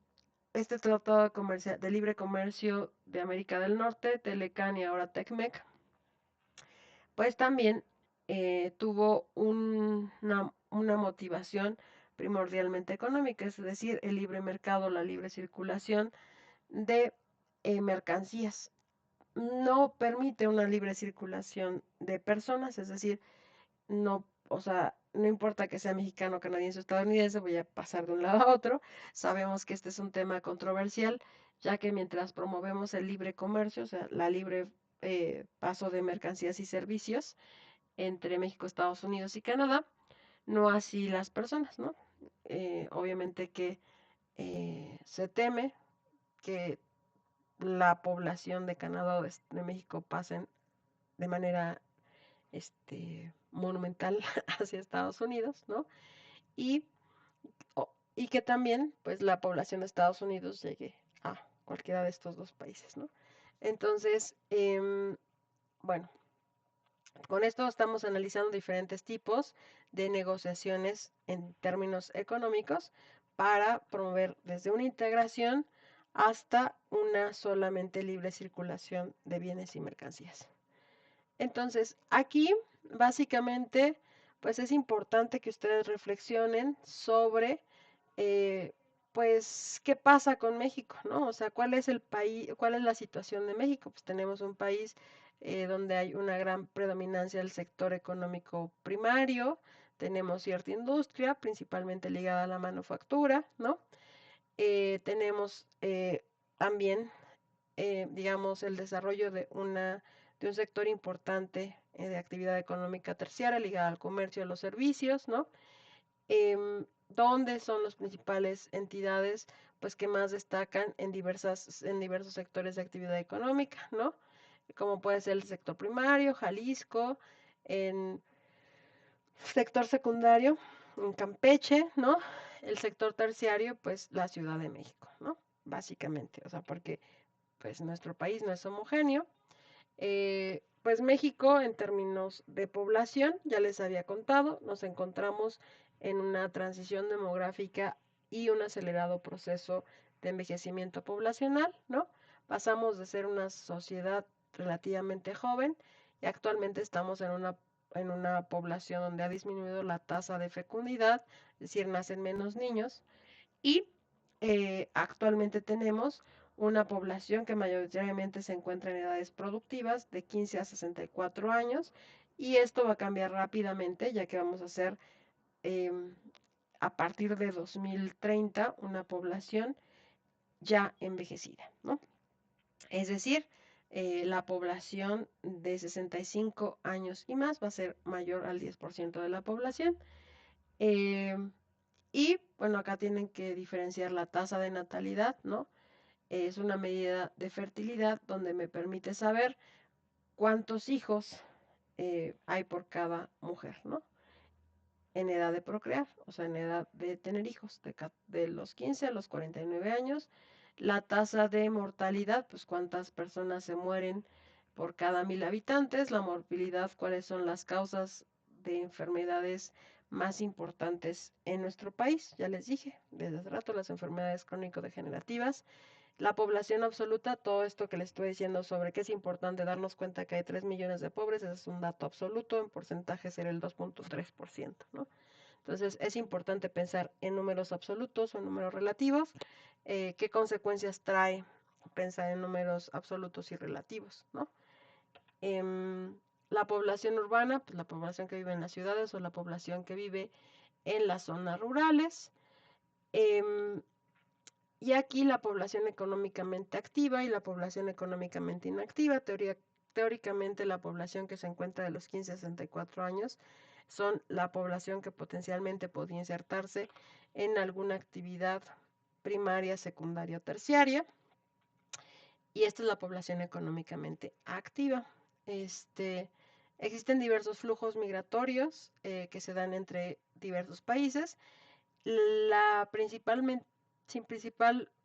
S3: este tratado de libre comercio de América del Norte, Telecan y ahora TECMEC, pues también tuvo una motivación primordialmente económica, es decir, el libre mercado, la libre circulación de mercancías. No permite una libre circulación de personas, es decir, no, o sea, no importa que sea mexicano, canadiense o estadounidense, voy a pasar de un lado a otro. Sabemos que este es un tema controversial, ya que mientras promovemos el libre comercio, o sea, la libre paso de mercancías y servicios entre México, Estados Unidos y Canadá, no así las personas, ¿no? Obviamente que se teme que la población de Canadá o de México pasen de manera monumental hacia Estados Unidos, ¿no? Y, y que también, pues, la población de Estados Unidos llegue a cualquiera de estos dos países, ¿no? Entonces, bueno, con esto estamos analizando diferentes tipos de negociaciones en términos económicos para promover desde una integración hasta una solamente libre circulación de bienes y mercancías. Entonces, aquí básicamente, pues es importante que ustedes reflexionen sobre, eh, pues, qué pasa con México, ¿no? O sea, cuál es el país, cuál es la situación de México. Pues tenemos un país donde hay una gran predominancia del sector económico primario, tenemos cierta industria, principalmente ligada a la manufactura, ¿no? Tenemos también digamos, el desarrollo de un sector importante de actividad económica terciaria ligada al comercio y a los servicios, ¿no? ¿Dónde son las principales entidades pues, que más destacan en diversos sectores de actividad económica, ¿no? Como puede ser el sector primario, Jalisco, en sector secundario, en Campeche, ¿no? El sector terciario, pues la Ciudad de México, ¿no? Básicamente, o sea, porque pues nuestro país no es homogéneo. Pues México en términos de población, ya les había contado, nos encontramos en una transición demográfica y un acelerado proceso de envejecimiento poblacional, ¿no? Pasamos de ser una sociedad relativamente joven y actualmente estamos en una población donde ha disminuido la tasa de fecundidad, es decir, nacen menos niños y actualmente tenemos una población que mayoritariamente se encuentra en edades productivas de 15 a 64 años y esto va a cambiar rápidamente ya que vamos a ser em, a partir de 2030 una población ya envejecida, ¿no? Es decir, la población de 65 años y más va a ser mayor al 10% de la población. Em, y bueno, acá tienen que diferenciar la tasa de natalidad, ¿no? Es una medida de fertilidad donde me permite saber cuántos hijos hay por cada mujer, ¿no? En edad de procrear, o sea, en edad de tener hijos, de los 15 a los 49 años. La tasa de mortalidad, pues cuántas personas se mueren por cada 1000 habitantes. La morbilidad, cuáles son las causas de enfermedades más importantes en nuestro país. Ya les dije desde hace rato, las enfermedades crónico-degenerativas. La población absoluta, todo esto que les estoy diciendo sobre que es importante darnos cuenta que hay 3 millones de pobres, ese es un dato absoluto, en porcentaje será el 2.3%, ¿no? Entonces es importante pensar en números absolutos o en números relativos, qué consecuencias trae pensar en números absolutos y relativos, ¿no? La población urbana, pues la población que vive en las ciudades o la población que vive en las zonas rurales. Em, y aquí la población económicamente activa y la población económicamente inactiva, teóricamente la población que se encuentra de los 15 a 64 años son la población que potencialmente podría insertarse en alguna actividad primaria, secundaria o terciaria. Y esta es la población económicamente activa. Existen diversos flujos migratorios que se dan entre diversos países. La principal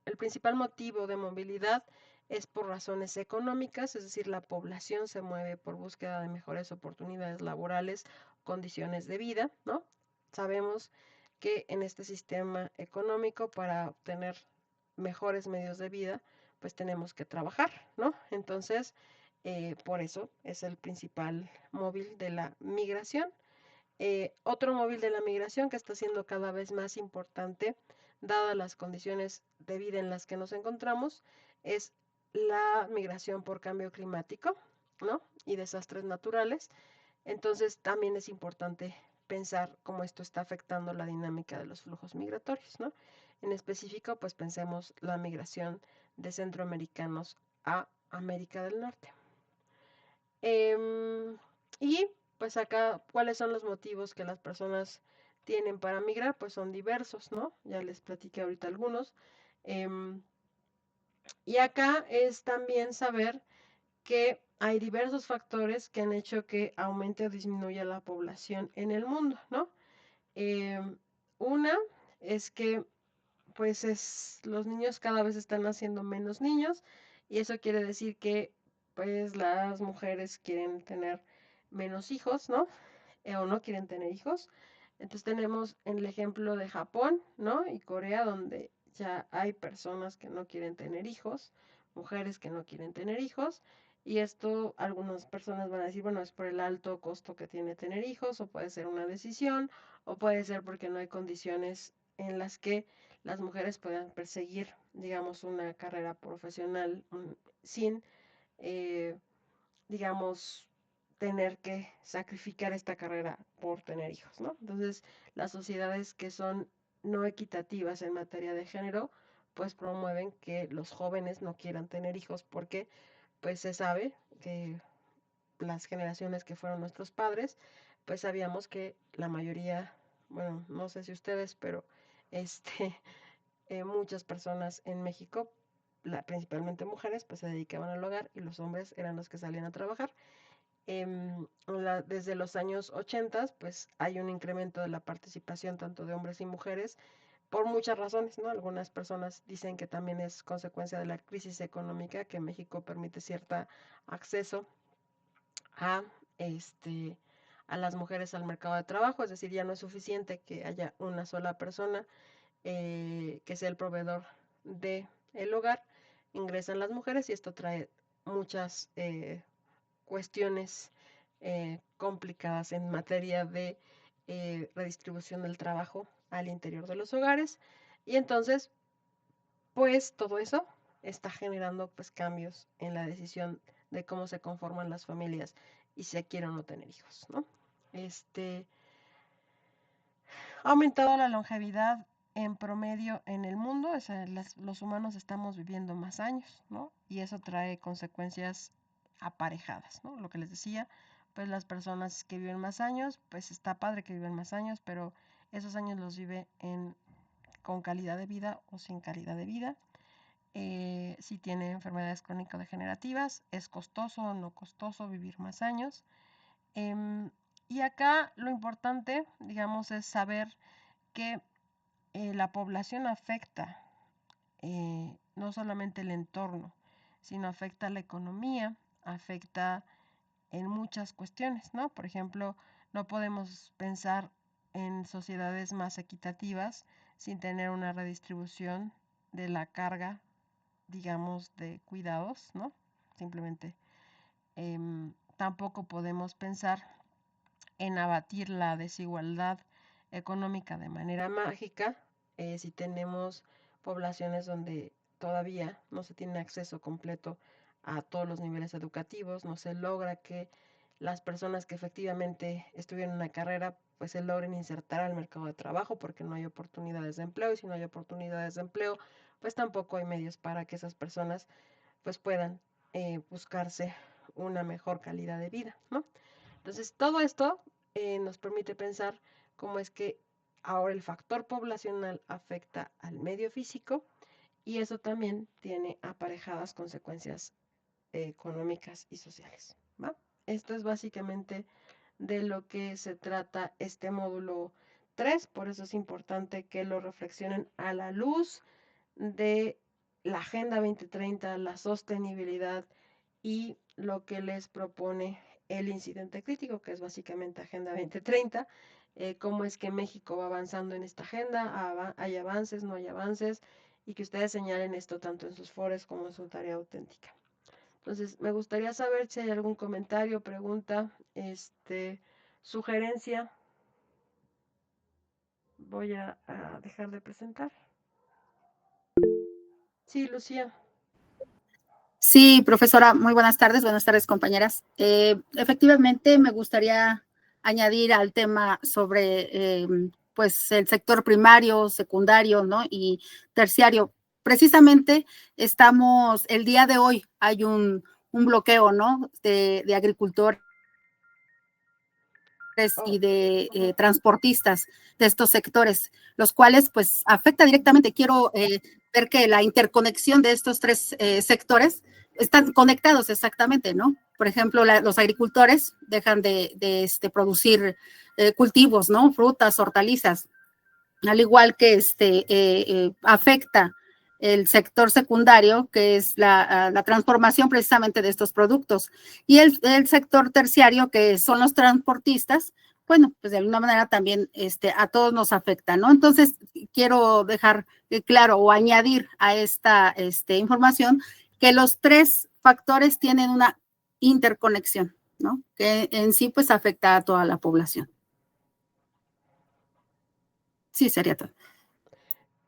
S3: el principal motivo de movilidad es por razones económicas, es decir, la población se mueve por búsqueda de mejores oportunidades laborales, condiciones de vida, ¿no? Sabemos que en este sistema económico, para obtener mejores medios de vida, pues tenemos que trabajar, ¿no? Entonces, por eso es el principal móvil de la migración. Otro móvil de la migración que está siendo cada vez más importante, dadas las condiciones de vida en las que nos encontramos, es la migración por cambio climático, ¿no? Y desastres naturales. Entonces, también es importante pensar cómo esto está afectando la dinámica de los flujos migratorios, ¿no? En específico, pues pensemos la migración de centroamericanos a América del Norte. Y pues acá, ¿cuáles son los motivos que las personas tienen para migrar? Pues son diversos, ¿no? Ya les platiqué ahorita algunos. Em, y acá es también saber que hay diversos factores que han hecho que aumente o disminuya la población en el mundo, ¿no? Una es que los niños cada vez están naciendo menos niños y eso quiere decir que pues las mujeres quieren tener menos hijos, ¿no? O no quieren tener hijos. Entonces tenemos el ejemplo de Japón, ¿no? Y Corea, donde ya hay personas que no quieren tener hijos, mujeres que no quieren tener hijos. Y esto algunas personas van a decir, bueno, es por el alto costo que tiene tener hijos, o puede ser una decisión, o puede ser porque no hay condiciones en las que las mujeres puedan perseguir, digamos, una carrera profesional sin, eh, digamos, tener que sacrificar esta carrera por tener hijos, ¿no? Entonces, las sociedades que son no equitativas en materia de género, pues promueven que los jóvenes no quieran tener hijos porque pues se sabe que las generaciones que fueron nuestros padres, pues sabíamos que la mayoría, bueno, no sé si ustedes, pero este, muchas personas en México, principalmente mujeres, pues se dedicaban al hogar y los hombres eran los que salían a trabajar. Desde los años 80, pues hay un incremento de la participación tanto de hombres y mujeres por muchas razones, ¿no? Algunas personas dicen que también es consecuencia de la crisis económica que México permite cierto acceso a, este, a las mujeres al mercado de trabajo, es decir, ya no es suficiente que haya una sola persona que sea el proveedor de el hogar, ingresan las mujeres y esto trae muchas cuestiones complicadas en materia de redistribución del trabajo al interior de los hogares y entonces pues todo eso está generando pues cambios en la decisión de cómo se conforman las familias y si quieren o no tener hijos, ¿no? Ha aumentado la longevidad en promedio en el mundo, o sea, los humanos estamos viviendo más años, ¿no? Y eso trae consecuencias aparejadas, ¿no? Lo que les decía, pues las personas que viven más años, pues está padre que viven más años, pero esos años los vive con calidad de vida o sin calidad de vida. Si tiene enfermedades crónico-degenerativas, es costoso o no costoso vivir más años. Y acá lo importante, digamos, es saber que la población afecta no solamente el entorno, sino afecta la economía, afecta en muchas cuestiones, ¿no? Por ejemplo, no podemos pensar en sociedades más equitativas sin tener una redistribución de la carga, digamos, de cuidados, ¿no? Simplemente tampoco podemos pensar en abatir la desigualdad económica de manera mágica si tenemos poblaciones donde todavía no se tiene acceso completo a todos los niveles educativos, no se logra que las personas que efectivamente estuvieron en una carrera pues se logren insertar al mercado de trabajo porque no hay oportunidades de empleo y si no hay oportunidades de empleo pues tampoco hay medios para que esas personas pues puedan buscarse una mejor calidad de vida, ¿no? Entonces, todo esto nos permite pensar cómo es que ahora el factor poblacional afecta al medio físico y eso también tiene aparejadas consecuencias económicas y sociales, ¿va? Esto es básicamente de lo que se trata este módulo 3, por eso es importante que lo reflexionen a la luz de la Agenda 2030, la sostenibilidad y lo que les propone el incidente crítico, que es básicamente Agenda 2030, cómo es que México va avanzando en esta agenda, hay avances, no hay avances, y que ustedes señalen esto tanto en sus foros como en su tarea auténtica. Entonces, me gustaría saber si hay algún comentario, pregunta, sugerencia. Voy a dejar de presentar. Sí, Lucía.
S2: Sí, profesora, muy buenas tardes, compañeras. Efectivamente, me gustaría añadir al tema sobre pues el sector primario, secundario, ¿no? Y terciario. Precisamente el día de hoy hay un bloqueo, ¿no? De agricultores y de transportistas de estos sectores, los cuales pues afecta directamente. Quiero ver que la interconexión de estos tres sectores están conectados exactamente, ¿no? Por ejemplo, los agricultores dejan de producir cultivos, ¿no? Frutas, hortalizas, al igual que afecta el sector secundario, que es la transformación precisamente de estos productos, y el sector terciario, que son los transportistas. Bueno, pues de alguna manera también a todos nos afecta, ¿no? Entonces, quiero dejar claro o añadir a esta información que los tres factores tienen una interconexión, ¿no? Que en sí pues afecta a toda la población. Sí, sería todo.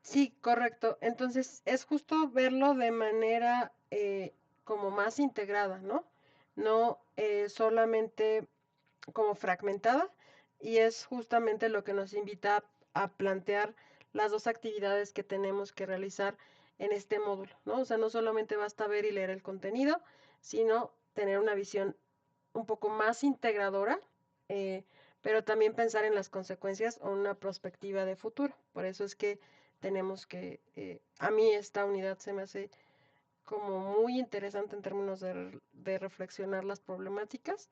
S3: Sí, correcto. Entonces, es justo verlo de manera como más integrada, ¿no? No solamente como fragmentada, y es justamente lo que nos invita a plantear las dos actividades que tenemos que realizar en este módulo, ¿no? O sea, no solamente basta ver y leer el contenido, sino tener una visión un poco más integradora, pero también pensar en las consecuencias o una perspectiva de futuro. Por eso es que tenemos que, a mí esta unidad se me hace como muy interesante en términos de reflexionar las problemáticas,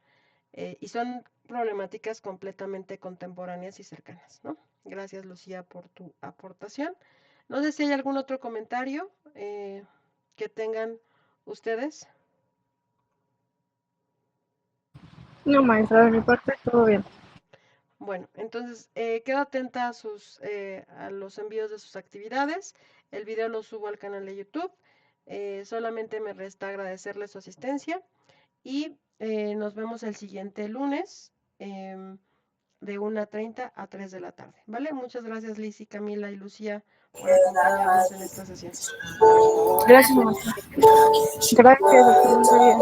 S3: y son problemáticas completamente contemporáneas y cercanas, ¿no? Gracias, Lucía, por tu aportación. No sé si hay algún otro comentario que tengan ustedes.
S4: No, maestra, de mi parte todo bien.
S3: Bueno, entonces quedo atenta a los envíos de sus actividades. El video lo subo al canal de YouTube. Solamente me resta agradecerle su asistencia y nos vemos el siguiente lunes de 1:30 a 3 de la tarde. ¿Vale? Muchas gracias, Lizy, Camila y Lucía, por acompañarnos en esta sesión.
S1: Gracias, maestra.
S4: Gracias, excelente día.